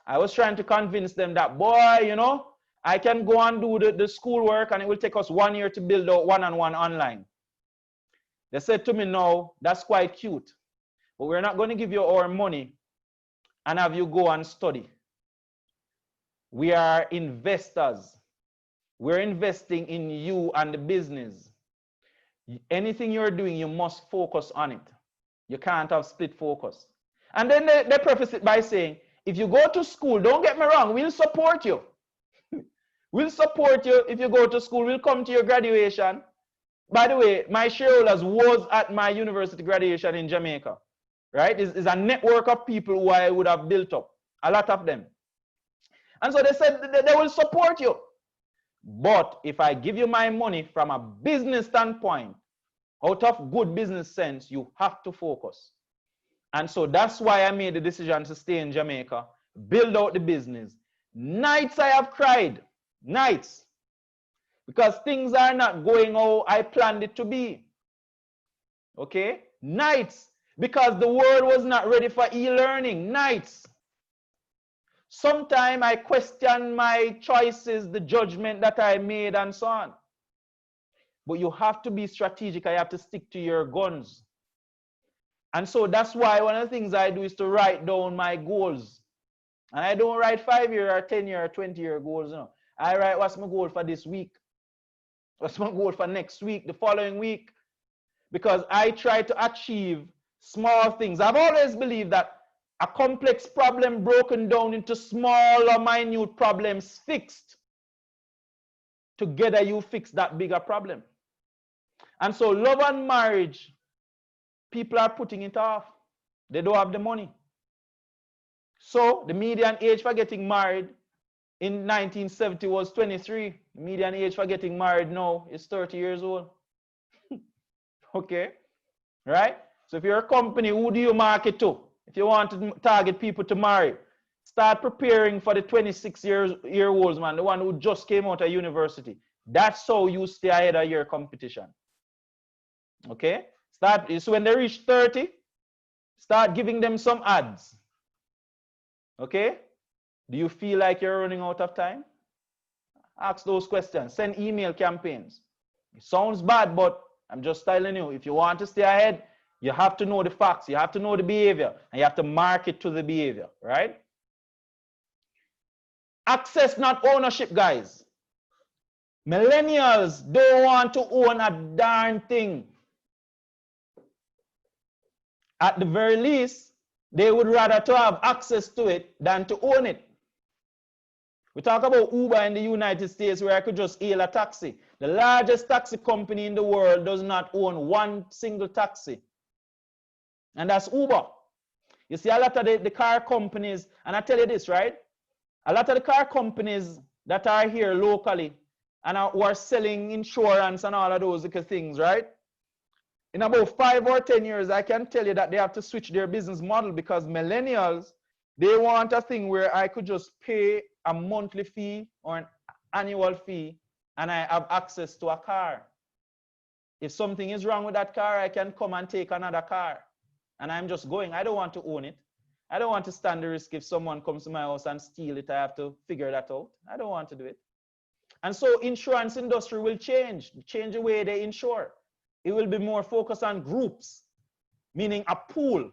I was trying to convince them that, boy, I can go and do the schoolwork and it will take us 1 year to build out one-on-one online. They said to me, no, that's quite cute, but we're not going to give you our money and have you go and study. We are investors. We're investing in you and the business. Anything you're doing, you must focus on it. You can't have split focus. And then they preface it by saying, if you go to school, don't get me wrong, we'll support you. We'll support you if you go to school. We'll come to your graduation. By the way, my shareholders was at my university graduation in Jamaica. Right? It's a network of people who I would have built up. A lot of them. And so they said they will support you. But if I give you my money from a business standpoint, out of good business sense, you have to focus. And so that's why I made the decision to stay in Jamaica, build out the business. Nights I have cried. Nights. Because things are not going how I planned it to be. Okay? Nights. Because the world was not ready for e-learning. Nights. Sometimes I question my choices, the judgment that I made and so on. But you have to be strategic. I have to stick to your guns. And so that's why one of the things I do is to write down my goals. And I don't write 5-year or 10-year or 20-year goals. I write what's my goal for this week. What's my goal for next week, the following week. Because I try to achieve small things. I've always believed that a complex problem broken down into smaller, minute problems fixed. Together you fix that bigger problem. And so love and marriage, people are putting it off. They don't have the money. So the median age for getting married in 1970 was 23. The median age for getting married now is 30 years old. Okay, right? So if you're a company, who do you market to? If you want to target people to marry, start preparing for the 26-year-olds, man, the one who just came out of university. That's how you stay ahead of your competition. Okay? So when they reach 30, start giving them some ads. Okay? Do you feel like you're running out of time? Ask those questions. Send email campaigns. It sounds bad, but I'm just telling you, if you want to stay ahead, you have to know the facts, you have to know the behavior, and you have to market to the behavior, right? Access, not ownership, guys. Millennials don't want to own a darn thing. At the very least, they would rather to have access to it than to own it. We talk about Uber in the United States, where I could just hail a taxi. The largest taxi company in the world does not own one single taxi. And that's Uber. You see, a lot of the car companies, and I tell you this, right? A lot of the car companies that are here locally and who are selling insurance and all of those things, right? In about 5 or 10 years, I can tell you that they have to switch their business model because millennials They want a thing where I could just pay a monthly fee or an annual fee and I have access to a car. If something is wrong with that car, I can come and take another car. And I'm just going. I don't want to own it. I don't want to stand the risk if someone comes to my house and steal it. I have to figure that out. I don't want to do it. And so insurance industry will change the way they insure. It will be more focused on groups, meaning a pool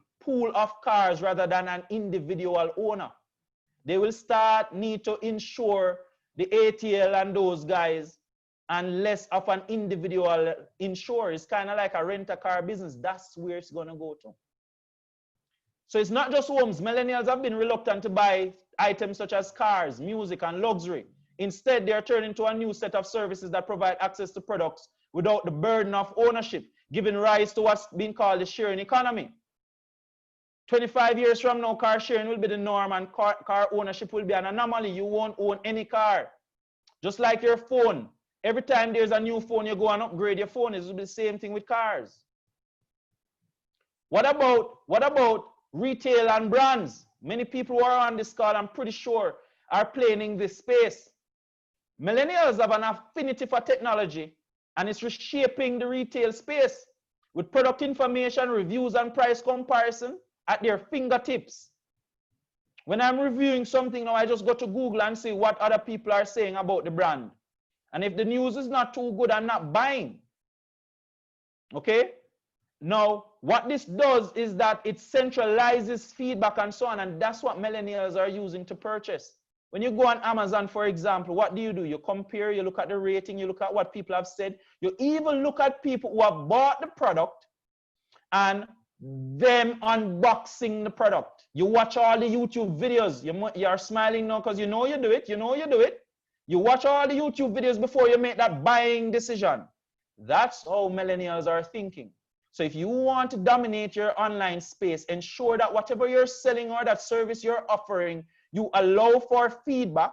of cars rather than an individual owner. They will need to insure the ATL and those guys and less of an individual insurer. It's kind of like a rent-a-car business. That's where it's going to go to. So it's not just homes. Millennials have been reluctant to buy items such as cars, music, and luxury. Instead, they're turning to a new set of services that provide access to products without the burden of ownership, giving rise to what's being called the sharing economy. 25 years from now, car sharing will be the norm and car ownership will be an anomaly. You won't own any car. Just like your phone. Every time there's a new phone, you go and upgrade your phone. It will be the same thing with cars. What about retail and brands? Many people who are on this call, I'm pretty sure, are playing in this space. Millennials have an affinity for technology and it's reshaping the retail space with product information, reviews, and price comparison at their fingertips. When I'm reviewing something now, I just go to Google and see what other people are saying about the brand. And if the news is not too good, I'm not buying. Okay? Now, what this does is that it centralizes feedback and so on, and that's what millennials are using to purchase. When you go on Amazon, for example, what do? You compare, you look at the rating, you look at what people have said. You even look at people who have bought the product and them unboxing the product. You watch all the YouTube videos. You're smiling now because you know you do it. You know you do it. You watch all the YouTube videos before you make that buying decision. That's how millennials are thinking. So if you want to dominate your online space, ensure that whatever you're selling or that service you're offering, you allow for feedback.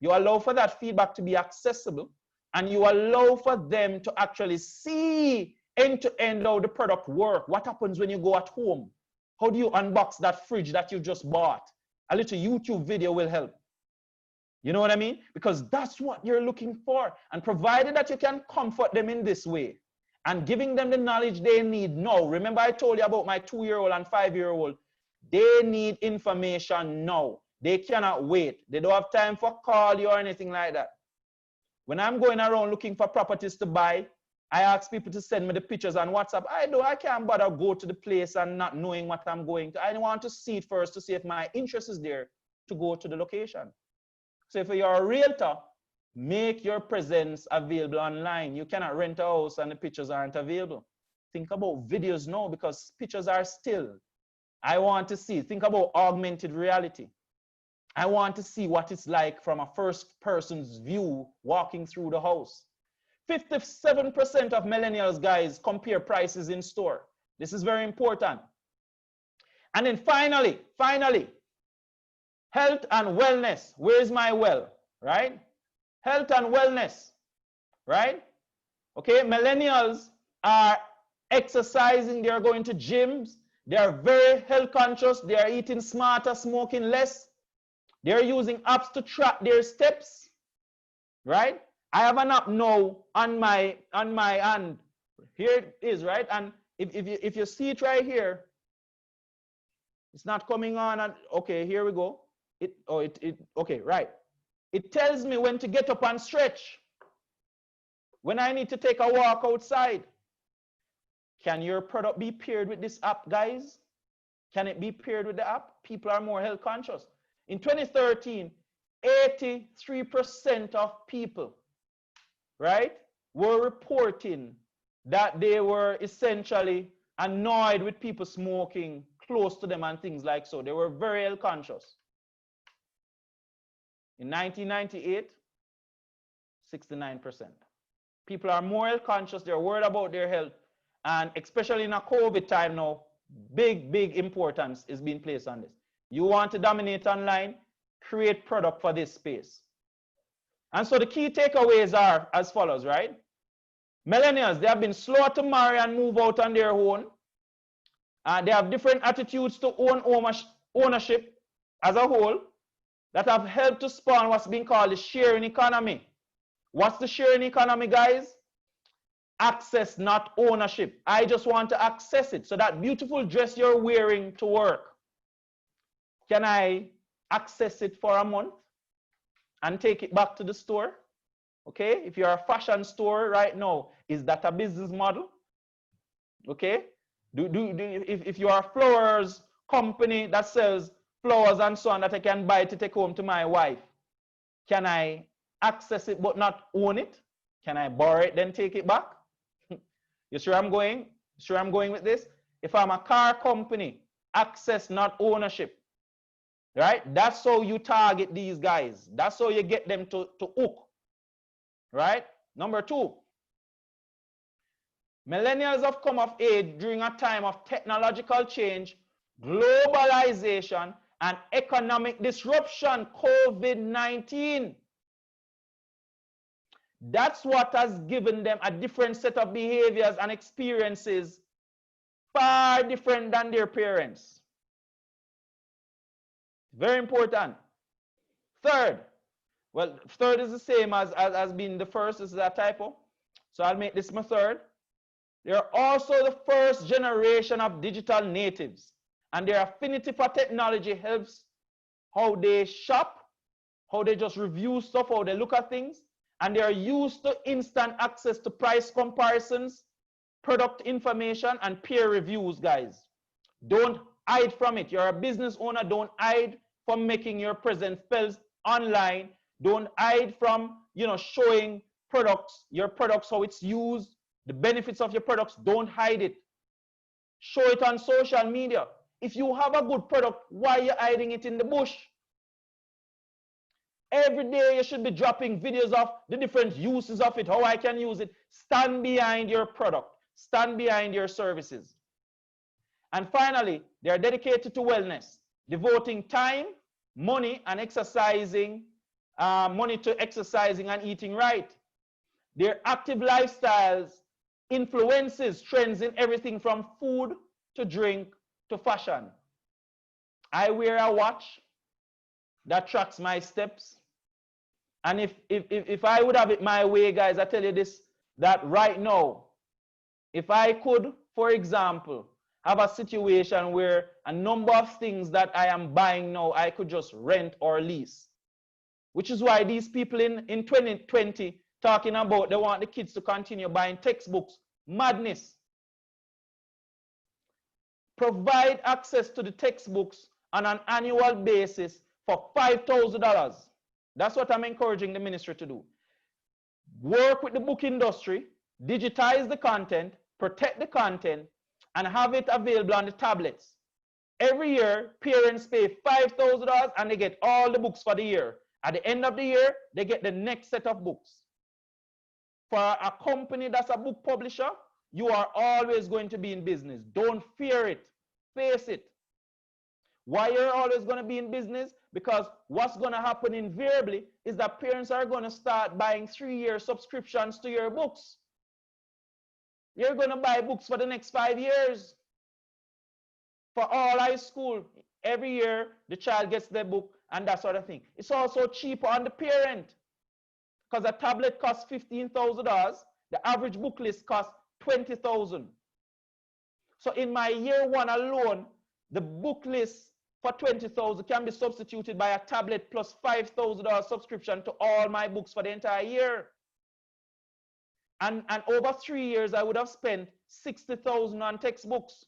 You allow for that feedback to be accessible. And you allow for them to actually see end-to-end how the product works. What happens when you go at home? How do you unbox that fridge that you just bought? A little YouTube video will help. You know what I mean? Because that's what you're looking for. And provided that you can comfort them in this way and giving them the knowledge they need now. Remember I told you about my 2-year-old and 5-year-old. They need information now. They cannot wait. They don't have time for call you or anything like that. When I'm going around looking for properties to buy, I ask people to send me the pictures on WhatsApp. I can't bother go to the place and not knowing what I'm going to. I want to see it first to see if my interest is there to go to the location. So if you're a realtor, make your presence available online. You cannot rent a house and the pictures aren't available. Think about videos now because pictures are still. I want to see. Think about augmented reality. I want to see what it's like from a first person's view walking through the house. 57% of millennials, guys, compare prices in store. This is very important. And then finally, health and wellness. Where's my well, right? Health and wellness, right? Okay, millennials are exercising. They are going to gyms. They are very health conscious. They are eating smarter, smoking less. They are using apps to track their steps, right? I have an app now on my hand. Here it is, right? And if you see it right here, it's not coming on. And okay, here we go. Okay, right. It tells me when to get up and stretch. When I need to take a walk outside. Can your product be paired with this app, guys? Can it be paired with the app? People are more health conscious. In 2013, 83% of people, right, were reporting that they were essentially annoyed with people smoking close to them and things like so. They were very health conscious. In 1998, 69%. People are more health conscious. They're worried about their health. And especially in a COVID time now, big importance is being placed on this. You want to dominate online, create product for this space. And so the key takeaways are as follows, right? Millennials, they have been slow to marry and move out on their own. They have different attitudes to ownership. as a whole that have helped to spawn what's being called the sharing economy. What's the sharing economy, guys? Access, not ownership. I just want to access it. So that beautiful dress you're wearing to work, can I access it for a month and take it back to the store? Okay, if you're a fashion store right now, is that a business model? Okay, if you are a flowers company that sells flowers and so on that I can buy to take home to my wife, can I access it but not own it? Can I borrow it then take it back? You see where I'm going? See where I'm going with this? If I'm a car company, access, not ownership. Right? That's how you target these guys. That's how you get them to hook. Right? Number 2, millennials have come of age during a time of technological change, globalization, and economic disruption, COVID-19. That's what has given them a different set of behaviors and experiences, far different than their parents. Very important. Third, well, third is the same as being the first. This is a typo. So I'll make this my third. They are also the first generation of digital natives, and their affinity for technology helps how they shop, how they just review stuff, how they look at things, and they are used to instant access to price comparisons, product information, and peer reviews, guys. Don't hide from it. You're a business owner. Don't hide from making your presence felt online. Don't hide from, showing products, your products, how it's used, the benefits of your products. Don't hide it. Show it on social media. If you have a good product, why are you hiding it in the bush? Every day you should be dropping videos of the different uses of it, how I can use it. Stand behind your product. Stand behind your services. And finally, they are dedicated to wellness, devoting time, money, and exercising, money to exercising and eating right. Their active lifestyles influences trends in everything from food to drink to fashion. I wear a watch that tracks my steps. And if I would have it my way, guys, I tell you this, that right now, if I could, for example, have a situation where a number of things that I am buying now, I could just rent or lease. Which is why these people in 2020 talking about they want the kids to continue buying textbooks. Madness. Provide access to the textbooks on an annual basis for $5,000. That's what I'm encouraging the ministry to do. Work with the book industry, digitize the content, protect the content, and have it available on the tablets. Every year, parents pay $5,000 and they get all the books for the year. At the end of the year, they get the next set of books. For a company that's a book publisher, you are always going to be in business. Don't fear it. Face it. Why you're always going to be in business? Because what's going to happen invariably is that parents are going to start buying 3-year subscriptions to your books. You're going to buy books for the next 5 years. For all high school, every year the child gets their book and that sort of thing. It's also cheaper on the parent because a tablet costs $15,000. The average book list costs $20,000. So in my year 1 alone, the book list for $20,000 can be substituted by a tablet plus $5,000 subscription to all my books for the entire year. And over 3 years, I would have spent $60,000 on textbooks,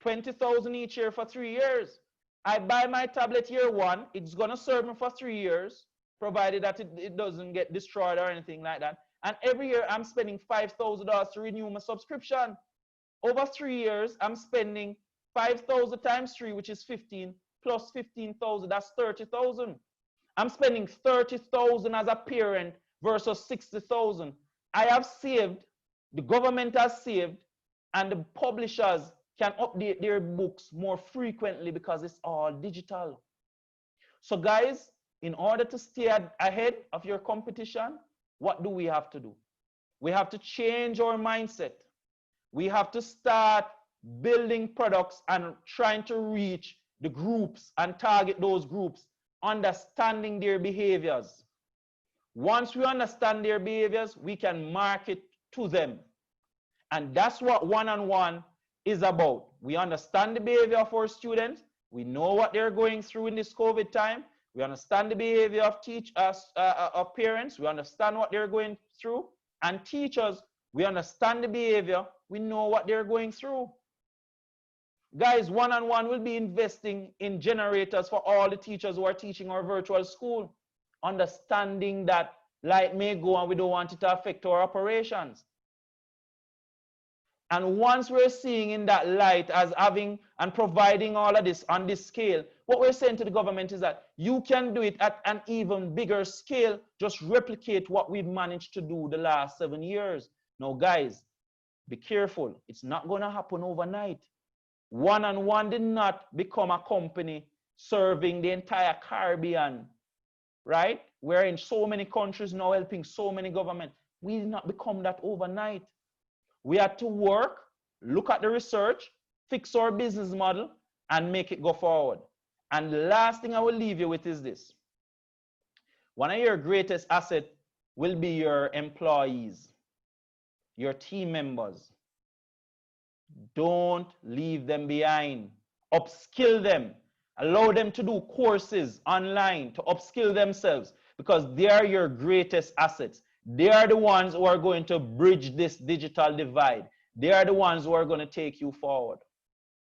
$20,000 each year for 3 years. I buy my tablet year 1, it's gonna serve me for 3 years, provided that it doesn't get destroyed or anything like that. And every year I'm spending $5,000 to renew my subscription. Over 3 years, I'm spending 5,000 times 3, which is 15, plus 15,000, that's 30,000. I'm spending 30,000 as a parent versus 60,000. I have saved, the government has saved, and the publishers can update their books more frequently because it's all digital. So guys, in order to stay ahead of your competition, what do we have to do? We have to change our mindset. We have to start building products and trying to reach the groups and target those groups, understanding their behaviors. Once we understand their behaviors, we can market to them. And that's what one-on-one is about. We understand the behavior of our students. We know what they're going through in this COVID time. We understand the behavior of of parents. We understand what they're going through. And teachers, we understand the behavior. We know what they're going through. Guys, one-on-one will be investing in generators for all the teachers who are teaching our virtual school. Understanding that light may go and we don't want it to affect our operations. And once we're seeing in that light as having and providing all of this on this scale, what we're saying to the government is that you can do it at an even bigger scale. Just replicate what we've managed to do the last 7 years. Now, guys, be careful. It's not going to happen overnight. One-on-one did not become a company serving the entire Caribbean, right? We're in so many countries now, helping so many governments. We did not become that overnight. We had to work, look at the research, fix our business model, and make it go forward. And the last thing I will leave you with is this. One of your greatest assets will be your employees, your team members. Don't leave them behind. Upskill them. Allow them to do courses online to upskill themselves, because they are your greatest assets. They are the ones who are going to bridge this digital divide. They are the ones who are going to take you forward.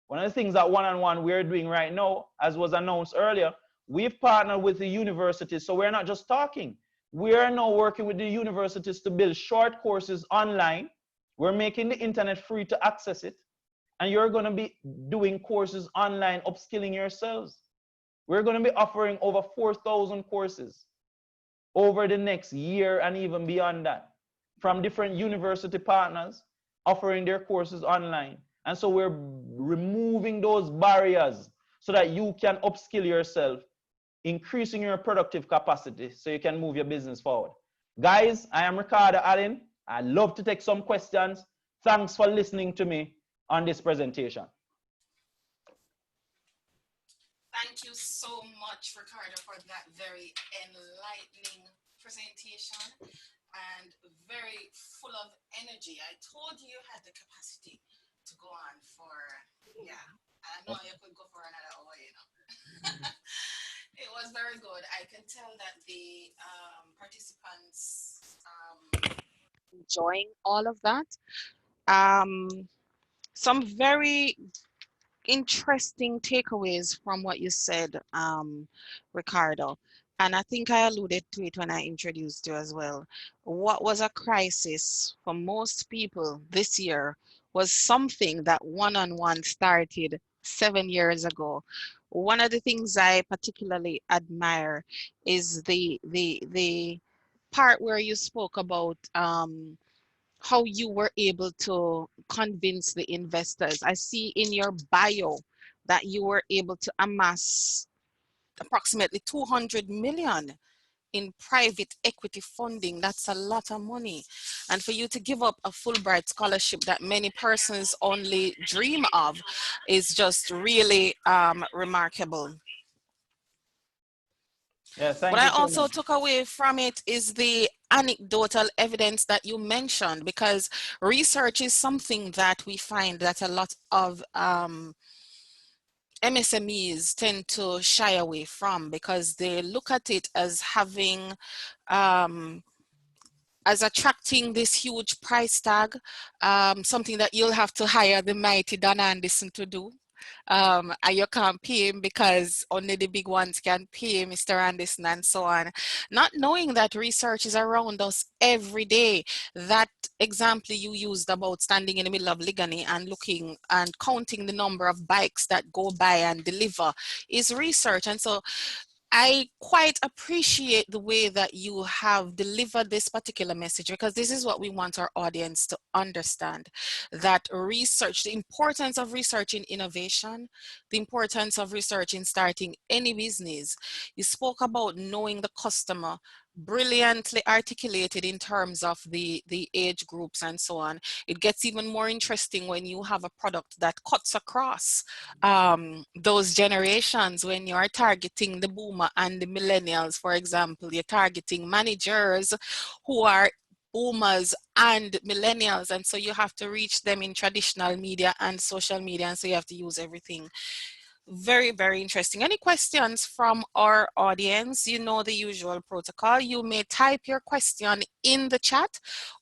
One of the things that one-on-one we're doing right now, as was announced earlier, we've partnered with the universities. So we're not just talking. We are now working with the universities to build short courses online. We're making the internet free to access it. And you're going to be doing courses online, upskilling yourselves. We're going to be offering over 4,000 courses over the next year and even beyond that, from different university partners offering their courses online. And so we're removing those barriers so that you can upskill yourself, increasing your productive capacity so you can move your business forward. Guys, I am Ricardo Allen. I'd love to take some questions. Thanks for listening to me on this presentation. Thank you so much, Ricardo, for that very enlightening presentation and very full of energy. I told you had the capacity to go on for, yeah, I know you could go for another hour, you know. It was very good. I can tell that the participants enjoying all of that. Some very interesting takeaways from what you said, Ricardo. And I think I alluded to it when I introduced you as well. What was a crisis for most people this year was something that one-on-one started 7 years ago. One of the things I particularly admire is the part where you spoke about how you were able to convince the investors. I see in your bio that you were able to amass approximately 200 million in private equity funding. That's a lot of money. And for you to give up a Fulbright scholarship that many persons only dream of is just really remarkable. Yeah, thank What you I so also much. took away from it is the anecdotal evidence that you mentioned, because research is something that we find that a lot of MSMEs tend to shy away from, because they look at it as having as attracting this huge price tag, something that you'll have to hire the mighty Don Anderson to do. And you can't pay him because only the big ones can pay Mr. Anderson and so on. Not knowing that research is around us every day. That example you used about standing in the middle of Ligani and looking and counting the number of bikes that go by and deliver is research. And so I quite appreciate the way that you have delivered this particular message, because this is what we want our audience to understand, that research, the importance of research in innovation, the importance of research in starting any business. You spoke about knowing the customer, brilliantly articulated in terms of the age groups and so on. It gets even more interesting when you have a product that cuts across those generations. When you're targeting the boomer and the millennials, for example, you're targeting managers who are boomers and millennials, and so you have to reach them in traditional media and social media, and so you have to use everything. Very, very interesting. Any questions from our audience? You know the usual protocol. You may type your question in the chat,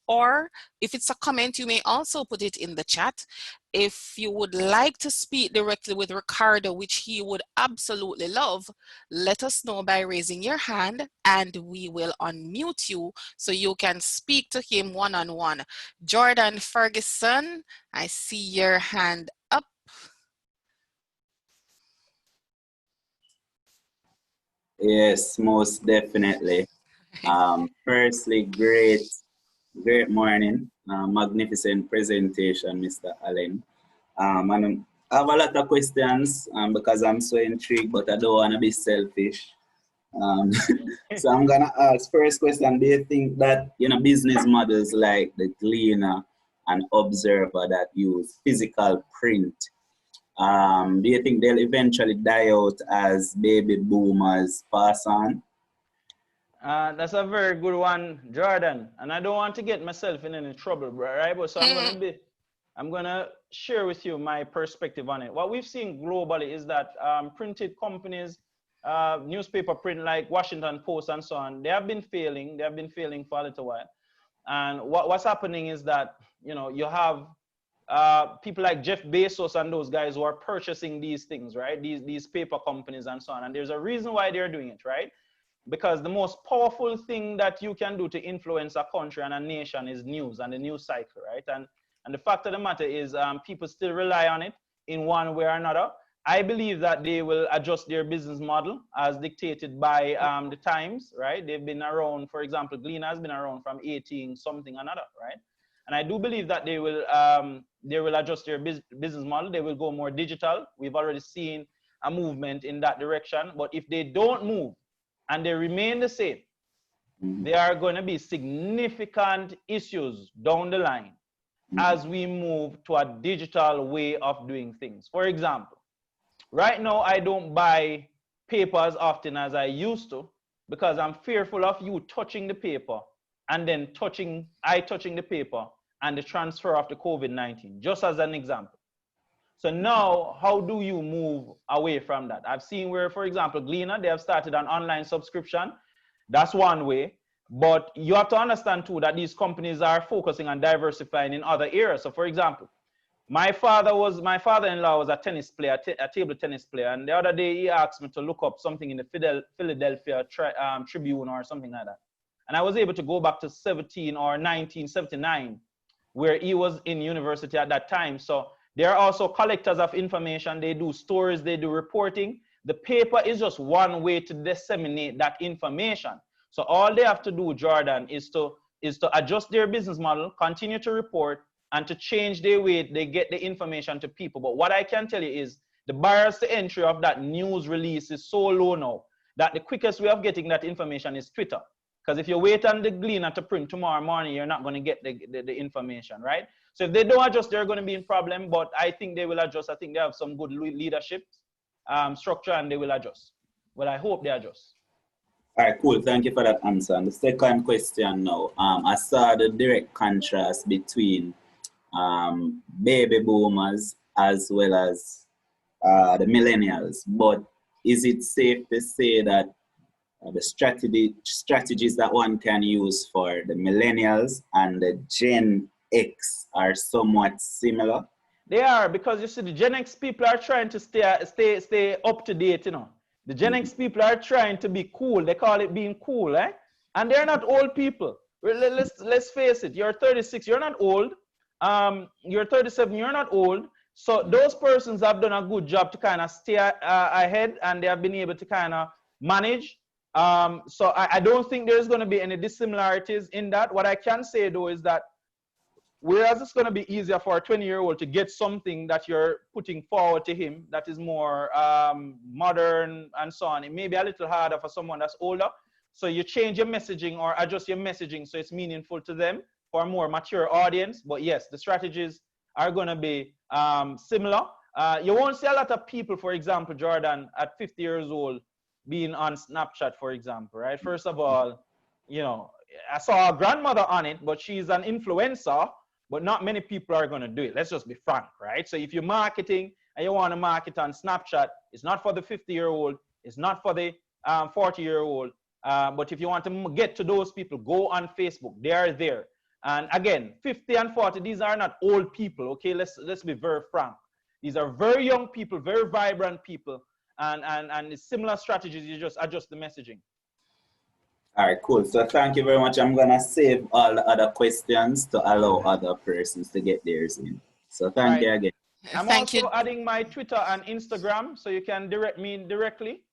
or if it's a comment, you may also put it in the chat. If you would like to speak directly with Ricardo, which he would absolutely love, let us know by raising your hand and we will unmute you so you can speak to him one-on-one. Jordan Ferguson, I see your hand up. Yes, most definitely. Firstly, great morning. Magnificent presentation, Mr. Allen. And I have a lot of questions because I'm so intrigued, but I don't want to be selfish. So I'm gonna ask first question: do you think that business models like the Gleaner and Observer that use physical print, do you think they'll eventually die out as baby boomers pass on? That's a very good one, Jordan. And I don't want to get myself in any trouble, right? But so I'm gonna share with you my perspective on it. What we've seen globally is that printed companies, newspaper print like Washington Post and so on, they have been failing. They have been failing for a little while. And what's happening is that you have people like Jeff Bezos and those guys who are purchasing these things, right? These paper companies and so on. And there's a reason why they're doing it, right? Because the most powerful thing that you can do to influence a country and a nation is news and the news cycle, right? And the fact of the matter is people still rely on it in one way or another. I believe that they will adjust their business model as dictated by the times, right? They've been around, for example, Gleaner has been around from 18 something another, right? And I do believe that they will adjust their business model. They will go more digital. We've already seen a movement in that direction. But if they don't move and they remain the same, there are going to be significant issues down the line as we move to a digital way of doing things. For example, right now I don't buy paper as often as I used to because I'm fearful of you touching the paper and then touching the paper and the transfer of the COVID-19, just as an example. So now, how do you move away from that? I've seen where, for example, Gleaner, they have started an online subscription. That's one way. But you have to understand too that these companies are focusing on diversifying in other areas. So for example, my father-in-law was a tennis player, a table tennis player. And the other day he asked me to look up something in the Philadelphia Tribune or something like that. And I was able to go back to 1979, where he was in university at that time. So they are also collectors of information. They do stories, they do reporting. The paper is just one way to disseminate that information. So all they have to do, Jordan, is to adjust their business model, continue to report, and to change their way they get the information to people. But what I can tell you is the barriers to entry of that news release is so low now that the quickest way of getting that information is Twitter. Because if you wait on the Gleaner to print tomorrow morning, you're not going to get the information, right? So if they don't adjust, they're going to be in problem. But I think they will adjust. I think they have some good leadership structure and they will adjust. Well, I hope they adjust. All right, cool. Thank you for that answer. And the second question now, I saw the direct contrast between baby boomers as well as the millennials. But is it safe to say that the strategies that one can use for the millennials and the Gen X are somewhat similar? They are, because you see the Gen X people are trying to stay up to date, you know. The Gen X people are trying to be cool. They call it being cool, eh? And they're not old people. Let's face it. You're 36, you're not old. You're 37, you're not old. So those persons have done a good job to kind of stay ahead, and they have been able to kind of manage. So I don't think there's going to be any dissimilarities in that. What I can say though is that whereas it's going to be easier for a 20-year-old to get something that you're putting forward to him that is more modern and so on, it may be a little harder for someone that's older. So you change your messaging or adjust your messaging so it's meaningful to them for a more mature audience. But yes, the strategies are going to be similar. You won't see a lot of people, for example, Jordan, at 50 years old being on Snapchat, for example, right? First of all, you know, I saw a grandmother on it, but she's an influencer, but not many people are going to do it. Let's just be frank, right? So if you're marketing and you want to market on Snapchat, it's not for the 50-year-old, it's not for the 40-year-old. But if you want to get to those people, go on Facebook. They are there. And again, 50 and 40, these are not old people, okay? Let's be very frank. These are very young people, very vibrant people. And it's similar strategies, you just adjust the messaging. All right, cool. So thank you very much. I'm going to save all the other questions to allow other persons to get theirs in. So thank you again. I'm also adding my Twitter and Instagram, so you can direct me directly.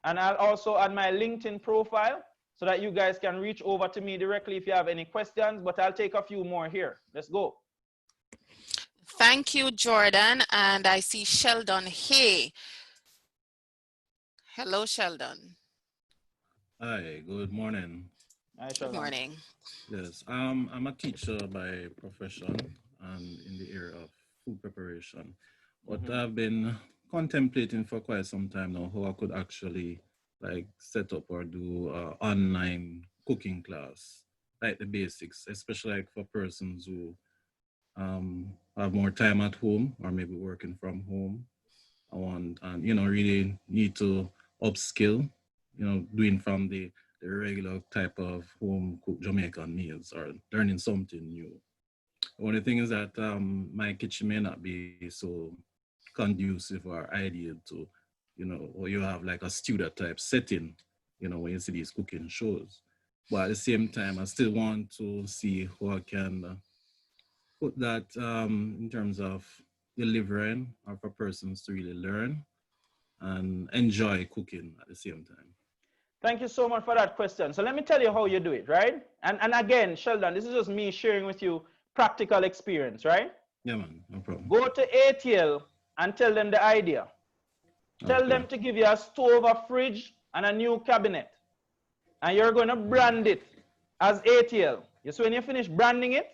And I'll also add my LinkedIn profile so that you guys can reach over to me directly if you have any questions, but I'll take a few more here. Let's go. Thank you, Jordan. And I see Sheldon. Hey. Hello, Sheldon. Hi, good morning. Hi, Sheldon. Good morning. Yes, I'm a teacher by profession and in the area of food preparation. But I've been contemplating for quite some time now how I could actually like set up or do an online cooking class, like the basics, especially like for persons who have more time at home or maybe working from home. And you know, really need to upskill, you know, doing from the regular type of home cooked Jamaican meals or learning something new. The only thing is that my kitchen may not be so conducive or ideal to, you know, or you have like a studio type setting, you know, when you see these cooking shows. But at the same time, I still want to see how I can put that in terms of delivering or for persons to really learn and enjoy cooking at the same time. Thank you so much for that question. So let me tell you how you do it, right? And again, Sheldon, this is just me sharing with you practical experience, right? Yeah, man, no problem. Go to ATL and tell them the idea. Tell them to give you a stove, a fridge, and a new cabinet. And you're going to brand it as ATL. So when you finish branding it,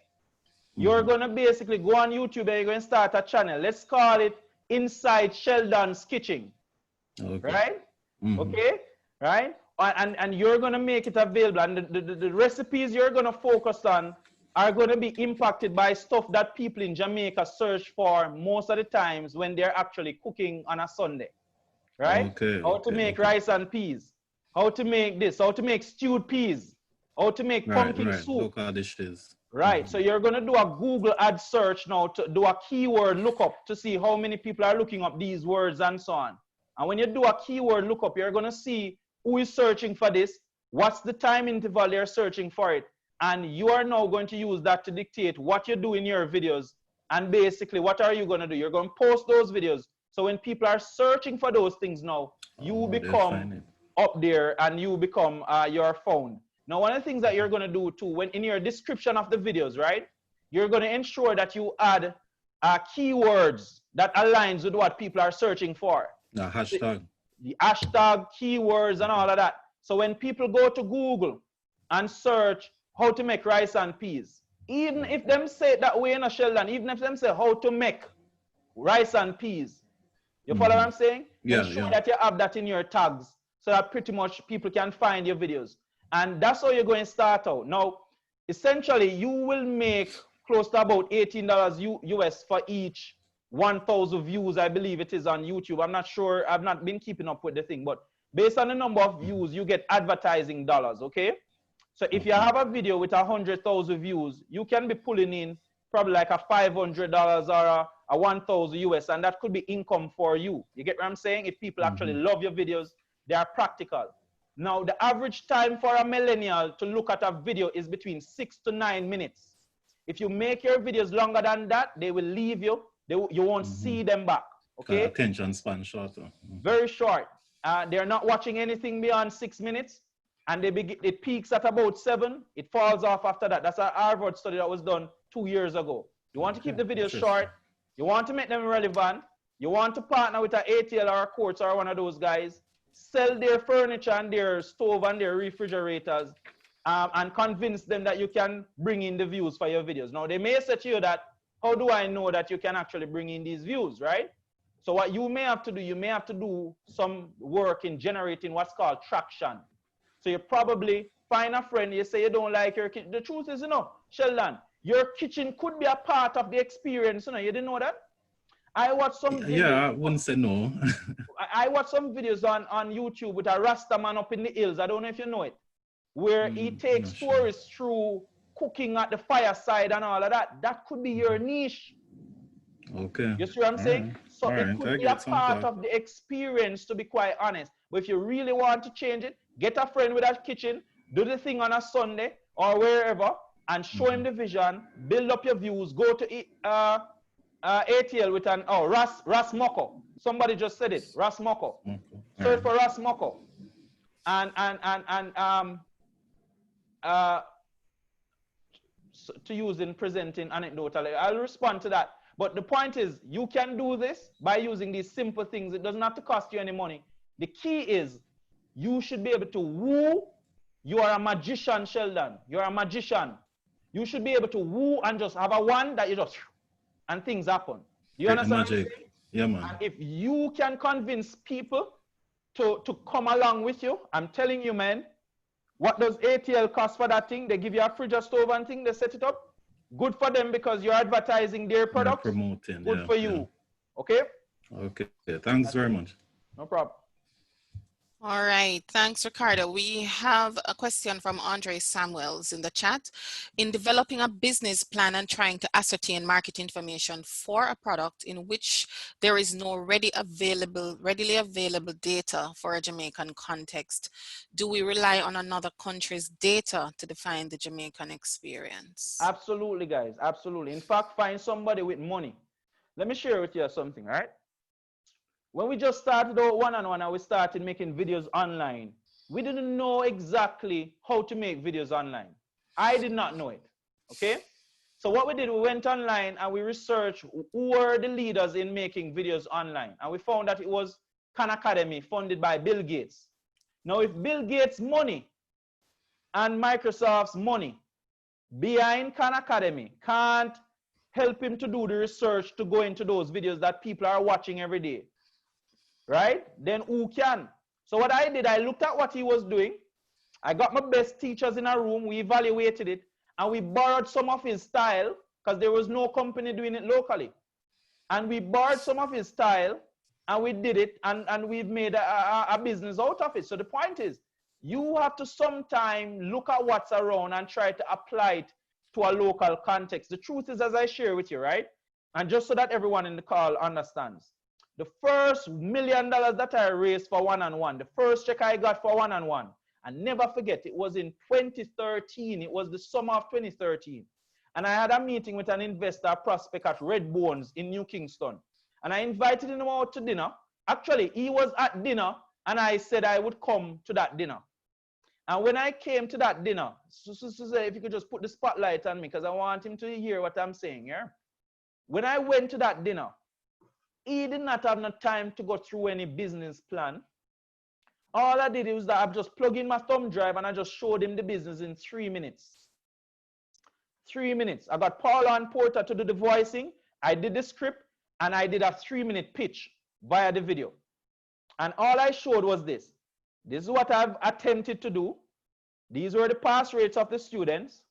you're going to basically go on YouTube and you're going to start a channel. Let's call it Inside Sheldon's Kitchen. Right? Okay? Right? And you're going to make it available. And the recipes you're going to focus on are going to be impacted by stuff that people in Jamaica search for most of the times when they're actually cooking on a Sunday. Right? How to make rice and peas. How to make this. How to make stewed peas. How to make pumpkin soup. Local dishes. Right. So you're going to do a Google ad search now to do a keyword lookup to see how many people are looking up these words and so on. And when you do a keyword lookup, you're going to see who is searching for this, what's the time interval they're searching for it. And you are now going to use that to dictate what you do in your videos. And basically, what are you going to do? You're going to post those videos. So when people are searching for those things now, you become up there and you become your found. Now, one of the things that you're going to do too, when in your description of the videos, right, you're going to ensure that you add keywords that aligns with what people are searching for. The hashtag. The hashtag, keywords, and all of that. So when people go to Google and search how to make rice and peas, even if them say it that way in a Sheldon, even if them say how to make rice and peas, you follow what I'm saying? Ensure that you have that in your tags so that pretty much people can find your videos. And that's how you're going to start out. Now, essentially, you will make close to about $18 US for each 1,000 views, I believe it is on YouTube. I'm not sure. I've not been keeping up with the thing. But based on the number of views, you get advertising dollars, okay? So if you have a video with 100,000 views, you can be pulling in probably like a $500 or a 1,000 US, and that could be income for you. You get what I'm saying? If people actually love your videos, they are practical. Now, the average time for a millennial to look at a video is between 6 to 9 minutes. If you make your videos longer than that, they will leave you. You won't see them back, okay? Attention span shorter. Very short. They're not watching anything beyond 6 minutes, and it peaks at about 7. It falls off after that. That's a Harvard study that was done 2 years ago. You want to keep the videos short. You want to make them relevant. You want to partner with an ATL or a Cohort or one of those guys. sell their furniture and their stove and their refrigerators and convince them that you can bring in the views for your videos. Now, they may say to you that, how do I know that you can actually bring in these views, right? So what you may have to do, you may have to do some work in generating what's called traction. So you probably find a friend, you say you don't like your kitchen. The truth is, you know, Sheldon, your kitchen could be a part of the experience, you know, you didn't know that? I watched some videos. Yeah, I wouldn't say no. I watched some videos on YouTube with a Rasta man up in the hills. I don't know if you know it, where he takes tourists through cooking at the fireside and all of that. That could be your niche. Okay. You see what I'm saying? So it could be a part of the experience, to be quite honest. But if you really want to change it, get a friend with a kitchen, do the thing on a Sunday or wherever, and show him the vision, build up your views, go to ATL with an, Ras Moko. Somebody just said it, Ras Moko. Search for Ras Moko. To use in presenting anecdotally. I'll respond to that. But the point is, you can do this by using these simple things. It doesn't have to cost you any money. The key is, you should be able to woo. You are a magician, Sheldon. You're a magician. You should be able to woo and just have a one that you just, and things happen. You understand? Magic. Yeah, man. And if you can convince people to come along with you, I'm telling you, man, what does ATL cost for that thing? They give you a fridge, a stove and thing, they set it up. Good for them because you're advertising their products. Promoting. Good for you. Okay? Okay. Thanks very much. No problem. All right, thanks, Ricardo. We have a question from Andre Samuels in the chat. In developing a business plan and trying to ascertain market information for a product in which there is no readily available data for a Jamaican context, do we rely on another country's data to define the Jamaican experience? Absolutely, guys. Absolutely. In fact, find somebody with money. Let me share with you something, right? When we just started out one-on-one and we started making videos online, we didn't know exactly how to make videos online. I did not know it, okay? So what we did, we went online and we researched who were the leaders in making videos online. And we found that it was Khan Academy, funded by Bill Gates. Now, if Bill Gates' money and Microsoft's money behind Khan Academy can't help him to do the research to go into those videos that people are watching every day, right? Then who can? So what I did, I looked at what he was doing. I got my best teachers in a room. We evaluated it and we borrowed some of his style because there was no company doing it locally. And we borrowed some of his style and we did it and we've made a business out of it. So the point is, you have to sometime look at what's around and try to apply it to a local context. The truth is, as I share with you, right? And just so that everyone in the call understands, the first $1 million that I raised for one-on-one, the first check I got for one-on-one, and never forget, it was in 2013. It was the summer of 2013. And I had a meeting with an investor prospect at Red Bones in New Kingston. And I invited him out to dinner. Actually, he was at dinner and I said I would come to that dinner. And when I came to that dinner, if you could just put the spotlight on me because I want him to hear what I'm saying, yeah? When I went to that dinner, he did not have no time to go through any business plan. All I did was that I just plugged in my thumb drive and I just showed him the business in 3 minutes. 3 minutes. I got Paula and Porter to do the voicing. I did the script and I did a 3-minute pitch via the video. And all I showed was this. This is what I've attempted to do. These were the pass rates of the students.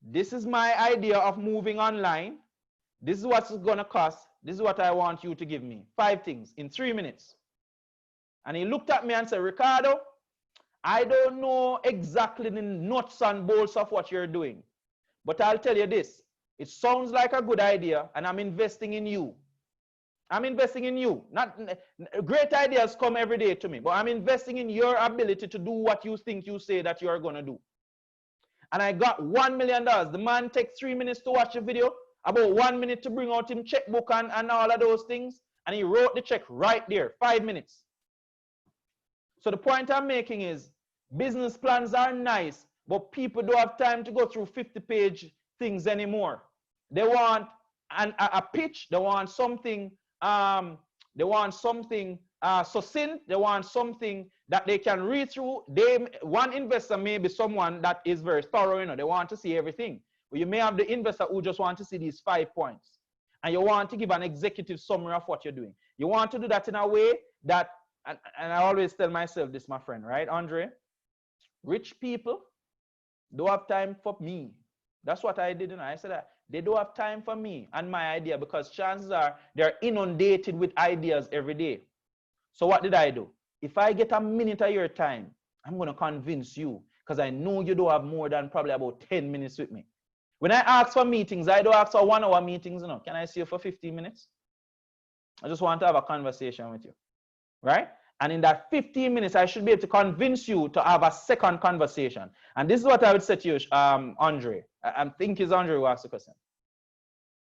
This is my idea of moving online. This is what's going to cost. This is what I want you to give me. 5 things in 3 minutes. And he looked at me and said, Ricardo, I don't know exactly the nuts and bolts of what you're doing, but I'll tell you this. It sounds like a good idea and I'm investing in you. I'm investing in you. Not great ideas come every day to me, but I'm investing in your ability to do what you think you say that you are going to do. And I got $1 million. The man takes 3 minutes to watch the video, about 1 minute to bring out him checkbook and all of those things. And he wrote the check right there, 5 minutes. So the point I'm making is business plans are nice, but people don't have time to go through 50-page things anymore. They want a pitch. They want something succinct. They want something that they can read through. One investor may be someone that is very thorough, you know, they want to see everything. But you may have the investor who just want to see these 5 points. And you want to give an executive summary of what you're doing. You want to do that in a way that, and I always tell myself this, my friend, right, Andre? Rich people don't have time for me. That's what I did, and I said that they don't have time for me and my idea, because chances are they're inundated with ideas every day. So what did I do? If I get a minute of your time, I'm going to convince you, because I know you don't have more than probably about 10 minutes with me. When I ask for meetings, I don't ask for 1 hour meetings. You know. Can I see you for 15 minutes? I just want to have a conversation with you, right? And in that 15 minutes, I should be able to convince you to have a second conversation. And this is what I would say to you, Andre. I think it's Andre who asked the question.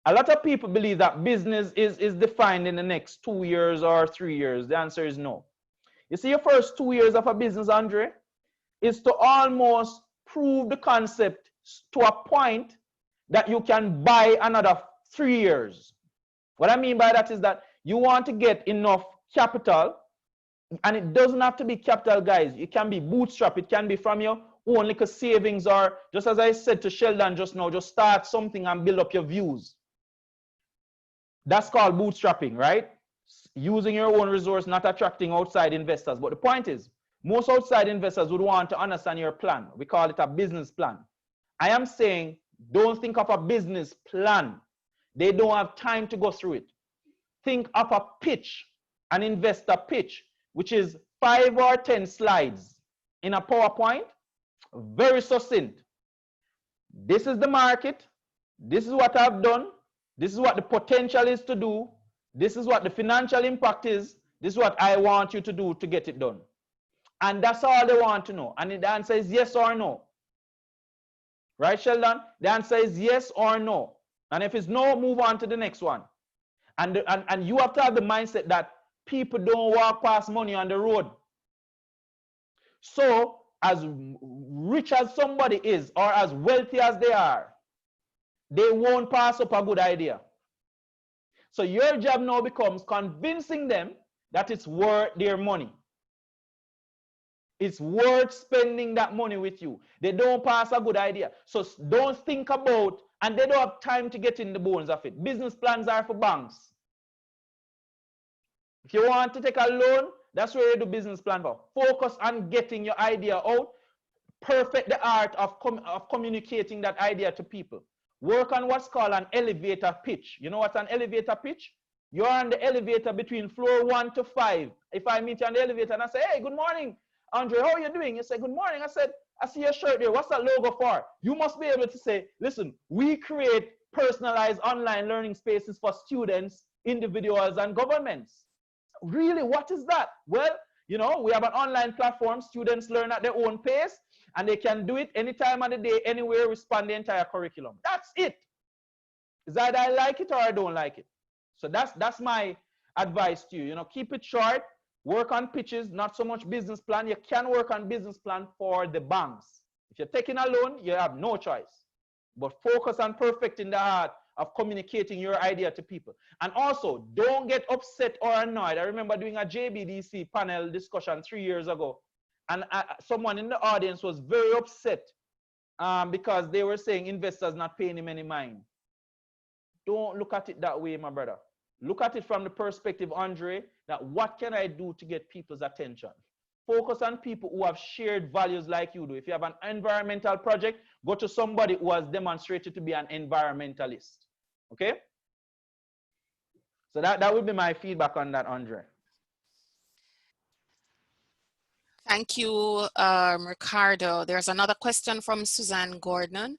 A lot of people believe that business is defined in the next 2 years or 3 years. The answer is no. You see, your first 2 years of a business, Andre, is to almost prove the concept to a point that you can buy another 3 years. What I mean by that is that you want to get enough capital, and it doesn't have to be capital, guys. It can be bootstrap. It can be from your own little savings, or just as I said to Sheldon just now, just start something and build up your views. That's called bootstrapping, right? Using your own resource, not attracting outside investors. But the point is, most outside investors would want to understand your plan. We call it a business plan. I am saying, don't think of a business plan. They don't have time to go through it. Think of a pitch, an investor pitch, which is 5 or 10 slides in a PowerPoint, very succinct. This is the market. This is what I've done. This is what the potential is to do. This is what the financial impact is. This is what I want you to do to get it done. And that's all they want to know. And the answer is yes or no. Right, Sheldon? The answer is yes or no. And if it's no, move on to the next one. And you have to have the mindset that people don't walk past money on the road. So, as rich as somebody is, or as wealthy as they are, they won't pass up a good idea. So your job now becomes convincing them that it's worth their money. It's worth spending that money with you. They don't pass a good idea. So don't think about, and they don't have time to get in the bones of it. Business plans are for banks. If you want to take a loan, that's where you do business plan for. Focus on getting your idea out. Perfect the art of communicating that idea to people. Work on what's called an elevator pitch. You know what's an elevator pitch? You're on the elevator between floor 1 to 5. If I meet you on the elevator and I say, hey, good morning, Andre, how are you doing? You say, good morning. I said, I see your shirt there. What's that logo for? You must be able to say, listen, we create personalized online learning spaces for students, individuals, and governments. Really, what is that? Well, you know, we have an online platform. Students learn at their own pace, and they can do it any time of the day, anywhere, respond the entire curriculum. That's it. It's either I like it or I don't like it. So that's my advice to you. You know, keep it short. Work on pitches, not so much business plan. You can work on business plan for the banks. If you're taking a loan, you have no choice. But focus on perfecting the art of communicating your idea to people. And also, don't get upset or annoyed. I remember doing a JBDC panel discussion 3 years ago, and someone in the audience was very upset because they were saying investors not paying him any mind. Don't look at it that way, my brother. Look at it from the perspective, Andre, that what can I do to get people's attention? Focus on people who have shared values like you do. If you have an environmental project, go to somebody who has demonstrated to be an environmentalist. Okay? So that would be my feedback on that, Andre. Thank you, Ricardo. There's another question from Suzanne Gordon.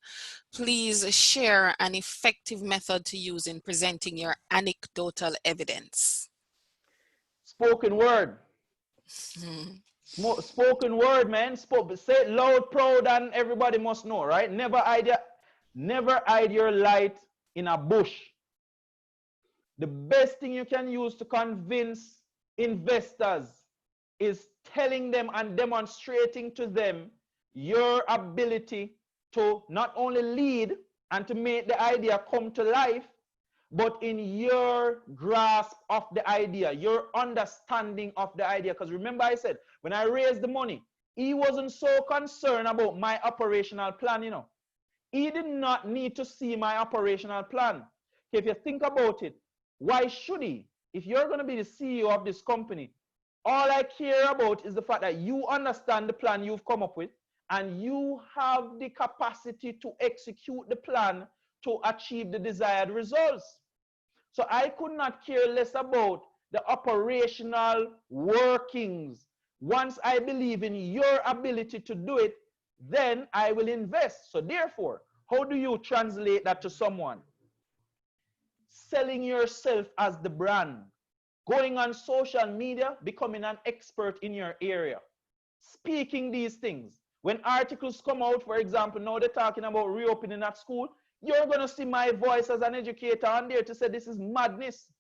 Please share an effective method to use in presenting your anecdotal evidence. Spoken word. Spoken word, man. Say it loud, proud, and everybody must know, right? Never hide your light in a bush. The best thing you can use to convince investors is telling them and demonstrating to them your ability to not only lead and to make the idea come to life, but in your grasp of the idea, your understanding of the idea. Because remember I said, when I raised the money, he wasn't so concerned about my operational plan, you know. He did not need to see my operational plan. If you think about it, why should he? If you're going to be the CEO of this company, all I care about is the fact that you understand the plan you've come up with and you have the capacity to execute the plan to achieve the desired results. So I could not care less about the operational workings. Once I believe in your ability to do it, then I will invest. So therefore, how do you translate that to someone? Selling yourself as the brand, going on social media, becoming an expert in your area, speaking these things. When articles come out, for example, now they're talking about reopening at school, you're going to see my voice as an educator on there to say this is madness.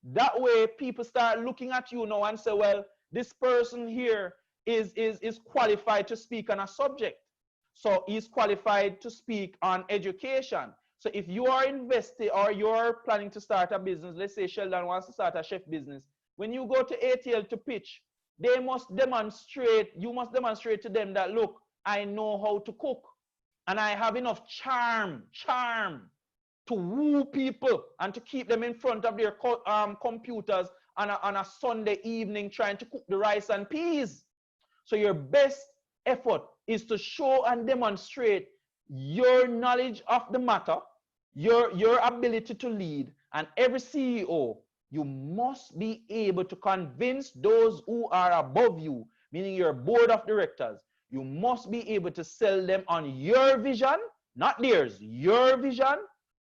That way, people start looking at you now and say, well, this person here is qualified to speak on a subject. So he's qualified to speak on education. So if you are investing or you're planning to start a business, let's say Sheldon wants to start a chef business, when you go to ATL to pitch, they must demonstrate, you must demonstrate to them that, look, I know how to cook and I have enough charm to woo people and to keep them in front of their computers on a Sunday evening trying to cook the rice and peas. So your best effort is to show and demonstrate your knowledge of the matter, your ability to lead, and every CEO, you must be able to convince those who are above you, meaning your board of directors. You must be able to sell them on your vision, not theirs, your vision,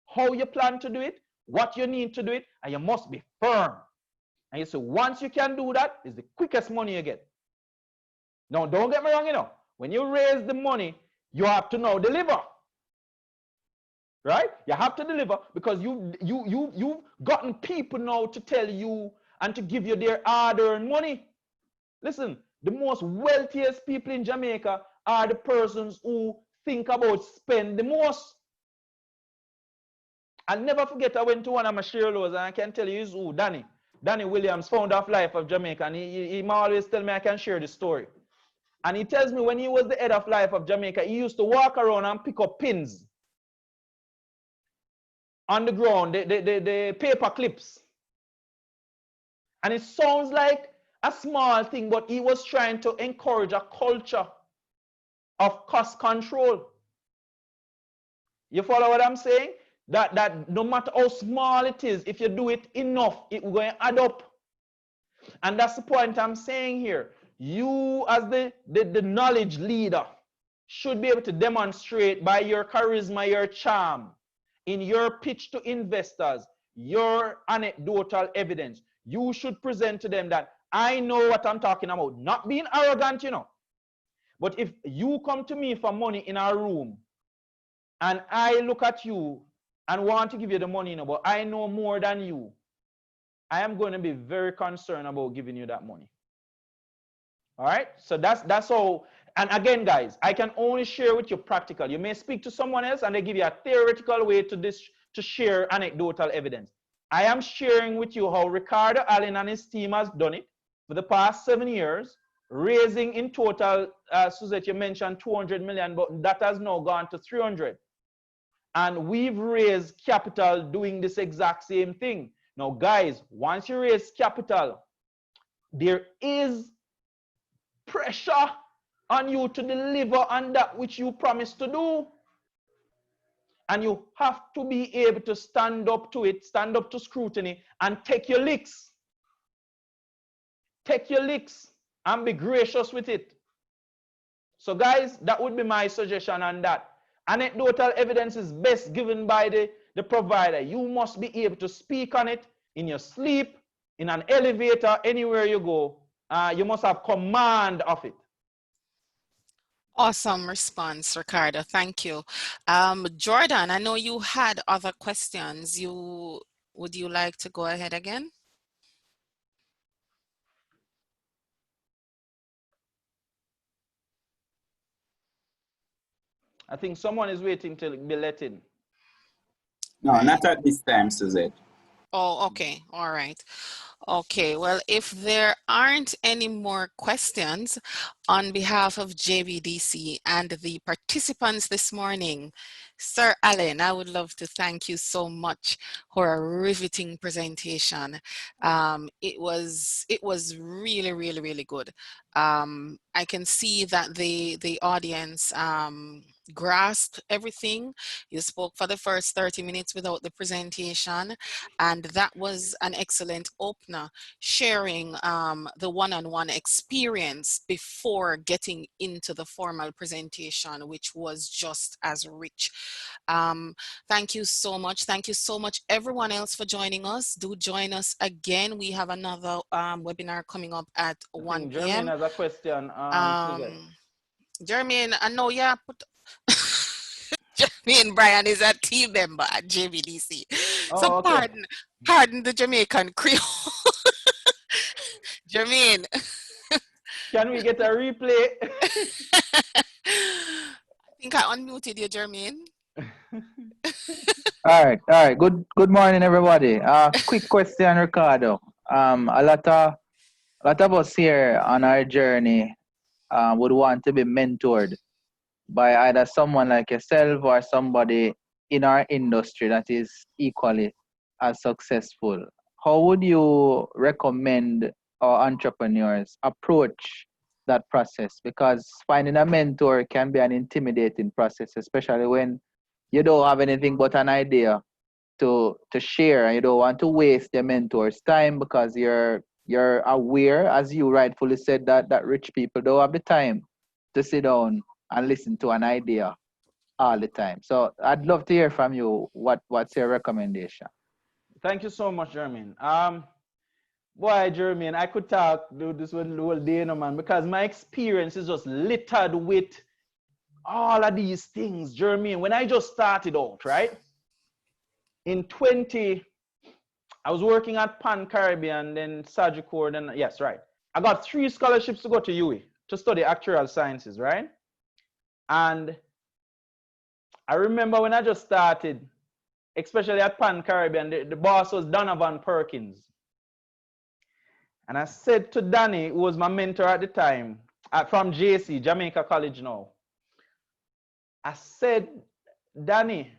how you plan to do it, what you need to do it, and you must be firm. And you say, once you can do that, it's the quickest money you get. Now, don't get me wrong, you know, when you raise the money, you have to now deliver. Right? You have to deliver because you've gotten people now to tell you and to give you their hard-earned money. Listen, the most wealthiest people in Jamaica are the persons who think about spend the most. I'll never forget, I went to one of my Shirlos and I can tell you, he's who? Danny Williams, founder of Life of Jamaica, and he always tell me I can share the story. And he tells me when he was the head of Life of Jamaica, he used to walk around and pick up pins on the ground, the paper clips. And it sounds like a small thing, but he was trying to encourage a culture of cost control. You follow what I'm saying? That no matter how small it is, if you do it enough, it will add up. And that's the point I'm saying here. You as the knowledge leader should be able to demonstrate by your charisma, your charm, in your pitch to investors, your anecdotal evidence. You should present to them that I know what I'm talking about. Not being arrogant, you know. But if you come to me for money in our room and I look at you and want to give you the money, you know, but I know more than you, I am going to be very concerned about giving you that money. All right? So that's all. And again, guys, I can only share with you practical. You may speak to someone else and they give you a theoretical way to share anecdotal evidence. I am sharing with you how Ricardo Allen and his team has done it for the past 7 years, raising in total, Suzette, you mentioned 200 million, but that has now gone to 300. And we've raised capital doing this exact same thing. Now, guys, once you raise capital, there is pressure on you to deliver on that which you promised to do. And you have to be able to stand up to it, stand up to scrutiny, and take your licks. Take your licks and be gracious with it. So guys, that would be my suggestion on that. Anecdotal evidence is best given by the provider. You must be able to speak on it in your sleep, in an elevator, anywhere you go. You must have command of it. Awesome response, Ricardo. Thank you. Jordan, I know you had other questions. Would you like to go ahead again? I think someone is waiting to be let in. No, not at this time, Suzette. Oh, okay. All right. Okay. Well, if there aren't any more questions on behalf of JBDC and the participants this morning, Sir Allen, I would love to thank you so much for a riveting presentation. It was really, really, really good. I can see that the audience grasped everything. You spoke for the first 30 minutes without the presentation, and that was an excellent opener, sharing the one-on-one experience before getting into the formal presentation, which was just as rich. Thank you so much. Thank you so much, everyone else, for joining us. Do join us again. We have another webinar coming up at 1 p.m. Jermaine has a question, Suzette. Jermaine, I know, yeah, Jermaine Bryan is a team member at JBDC. Oh, So okay. pardon the Jamaican Creole. Jermaine. Can we get a replay? I think I unmuted you, Jermaine. All right. Good morning, everybody. Quick question, Ricardo. A lot of us here on our journey would want to be mentored by either someone like yourself or somebody in our industry that is equally as successful. How would you recommend our entrepreneurs approach that process? Because finding a mentor can be an intimidating process, especially when you don't have anything but an idea to share, and you don't want to waste your mentor's time because you're aware, as you rightfully said, that rich people don't have the time to sit down and listen to an idea all the time. So I'd love to hear from you. What's your recommendation? Thank you so much, Jermaine. Boy, Jermaine, I could do this one all day, no man, because my experience is just littered with all of these things, Jermaine. When I just started out, right? I was working at Pan Caribbean, then Sagicor, then yes, right. I got 3 scholarships to go to UWI to study actuarial sciences, right? And I remember when I just started, especially at Pan Caribbean, the boss was Donovan Perkins. And I said to Danny, who was my mentor at the time, from JC, Jamaica College now. I said, Danny,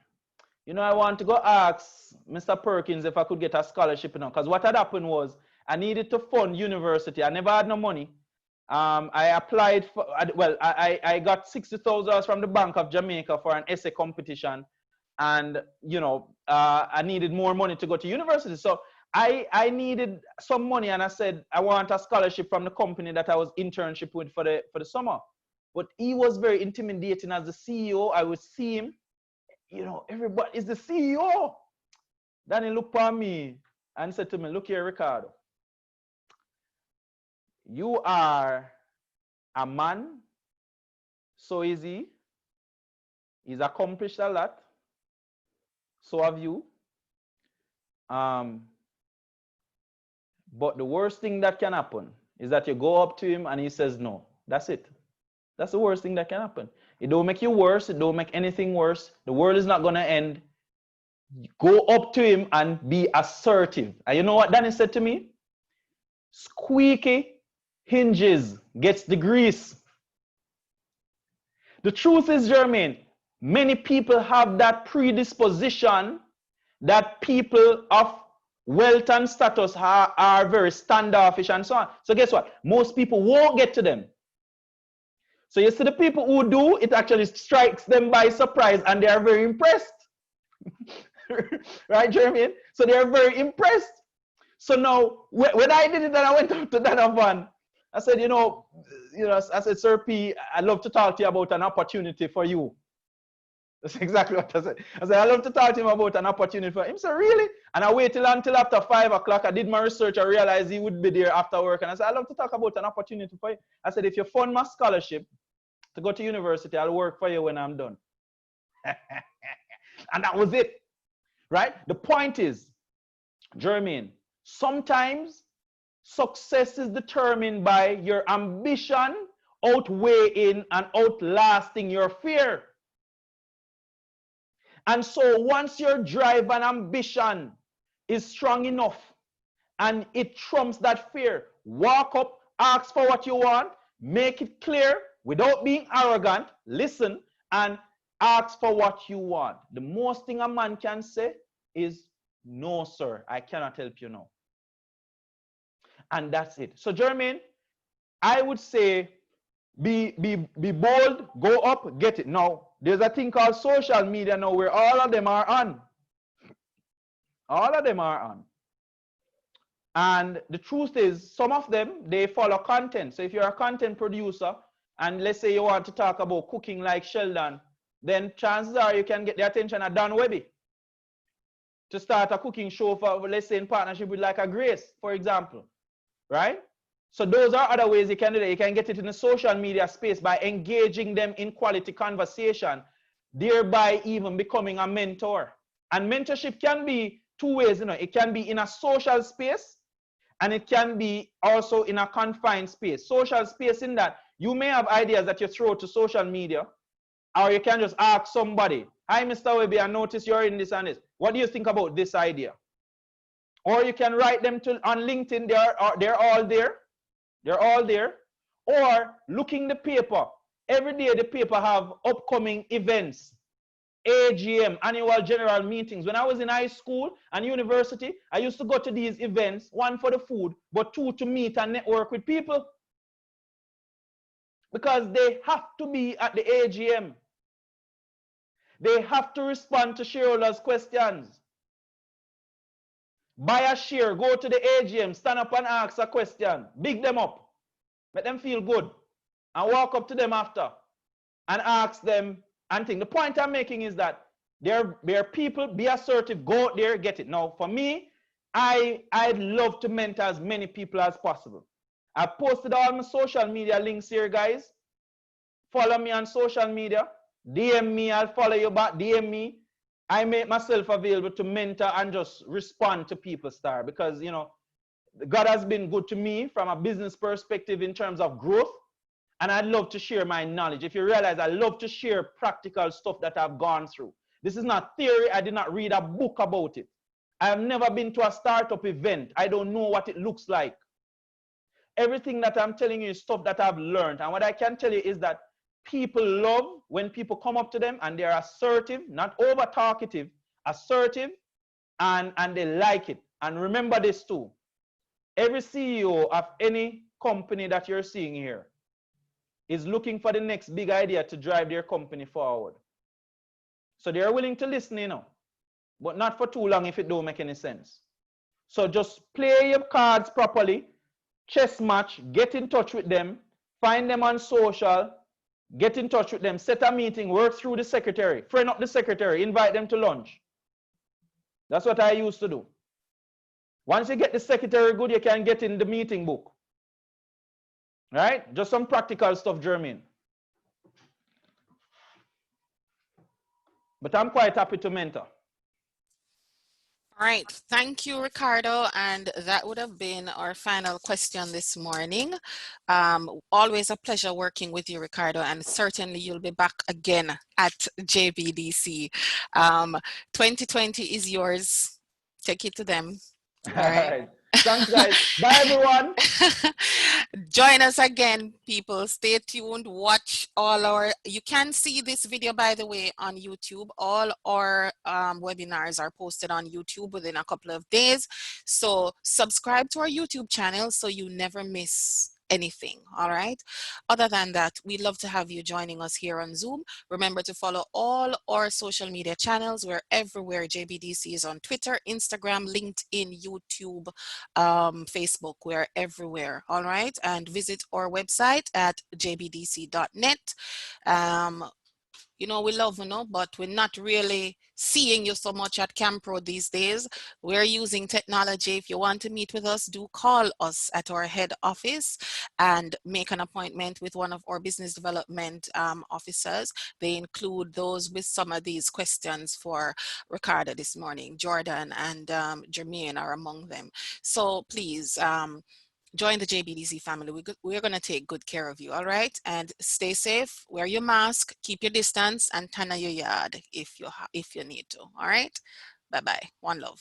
you know, I want to go ask Mr. Perkins if I could get a scholarship, you know, because what had happened was I needed to fund university. I never had no money. I applied for, well, I got $60,000 from the Bank of Jamaica for an essay competition. And, you know, I needed more money to go to university. So I needed some money, and I said, I want a scholarship from the company that I was internship with for the summer. But he was very intimidating as the CEO. I would see him, you know, everybody is the CEO. Then he looked at me and said to me, look here, Ricardo, you are a man, so is he. He's accomplished a lot. So have you. But the worst thing that can happen is that you go up to him and he says no. That's it. That's the worst thing that can happen. It don't make you worse. It don't make anything worse. The world is not going to end. Go up to him and be assertive. And you know what Danny said to me? Squeaky hinges gets the grease. The truth is, Jermaine, many people have that predisposition that people of wealth and status are very standoffish and so on. So guess what? Most people won't get to them. So you see the people who do, it actually strikes them by surprise and they are very impressed. Right, Jermaine? So they are very impressed. So now, when I did it and I went up to Donovan, I said, you know, I said, Sir P, I'd love to talk to you about an opportunity for you. That's exactly what I said. I said, I'd love to talk to him about an opportunity for him. He said, really? And I waited until after 5 o'clock. I did my research. I realized he would be there after work. And I said, I'd love to talk about an opportunity for you. I said, if you fund my scholarship to go to university, I'll work for you when I'm done. And that was it. Right? The point is, Jermaine, sometimes success is determined by your ambition outweighing and outlasting your fear. And so once your drive and ambition is strong enough and it trumps that fear, walk up, ask for what you want, make it clear without being arrogant, listen, and ask for what you want. The most thing a man can say is, no, sir, I cannot help you now. And that's it. So, Jermaine, I would say be bold, go up, get it. Now, there's a thing called social media now where all of them are on. All of them are on. And the truth is, some of them, they follow content. So if you're a content producer, and let's say you want to talk about cooking like Sheldon, then chances are you can get the attention of Don Webby to start a cooking show for, let's say, in partnership with like a Grace, for example, right? So those are other ways you can do that. You can get it in the social media space by engaging them in quality conversation, thereby even becoming a mentor. And mentorship can be two ways, you know. It can be in a social space, and it can be also in a confined space. Social space in that you may have ideas that you throw to social media, or you can just ask somebody, hi, Mr. Webby, I notice you're in this and this. What do you think about this idea? Or you can write them on LinkedIn. They're all there. They're all there. Or looking the paper. Every day the paper have upcoming events. AGM, annual general meetings. When I was in high school and university, I used to go to these events, one for the food, but two to meet and network with people. Because they have to be at the AGM. They have to respond to shareholders' questions. Buy a share, go to the AGM, stand up and ask a question. Big them up. Make them feel good. And walk up to them after and ask them and think. The point I'm making is that there are people, be assertive, go out there, get it. Now, for me, I'd love to mentor as many people as possible. I've posted all my social media links here, guys. Follow me on social media. DM me, I'll follow you back. DM me. I make myself available to mentor and just respond to people, Star, because, you know, God has been good to me from a business perspective in terms of growth, and I'd love to share my knowledge. If you realize, I love to share practical stuff that I've gone through. This is not theory. I did not read a book about it. I have never been to a startup event. I don't know what it looks like. Everything that I'm telling you is stuff that I've learned, and what I can tell you is that people love when people come up to them and they're assertive, not over talkative, assertive, and they like it. And remember this too. Every CEO of any company that you're seeing here is looking for the next big idea to drive their company forward. So they're willing to listen, you know, but not for too long if it don't make any sense. So just play your cards properly, chess match, get in touch with them, find them on social, get in touch with them, set a meeting, work through the secretary, friend up the secretary, invite them to lunch. That's what I used to do. Once you get the secretary good, you can get in the meeting book. Right? Just some practical stuff, Jermaine. But I'm quite happy to mentor. All right, thank you, Ricardo. And that would have been our final question this morning. Always a pleasure working with you, Ricardo, and certainly you'll be back again at JBDC. 2020 is yours. Take it to them. All right. Thanks, guys. Bye, everyone. Join us again, people. Stay tuned. Watch all our, you can see this video, by the way, on YouTube. All our webinars are posted on YouTube within a couple of days. So subscribe to our YouTube channel so you never miss anything. All right. Other than that, we'd love to have you joining us here on Zoom. Remember to follow all our social media channels. We're everywhere. JBDC is on Twitter, Instagram, LinkedIn, YouTube, Facebook. We're everywhere. All right. And visit our website at jbdc.net. You know, we love you, but we're not really seeing you so much at Campro these days. We're using technology. If you want to meet with us, do call us at our head office and make an appointment with one of our business development officers. They include those with some of these questions for Ricardo this morning. Jordan and Jermaine are among them. So please, join the JBDC family. We're going to take good care of you, all right? And stay safe, wear your mask, keep your distance, and tend your yard if you need to, all right? Bye-bye. One love.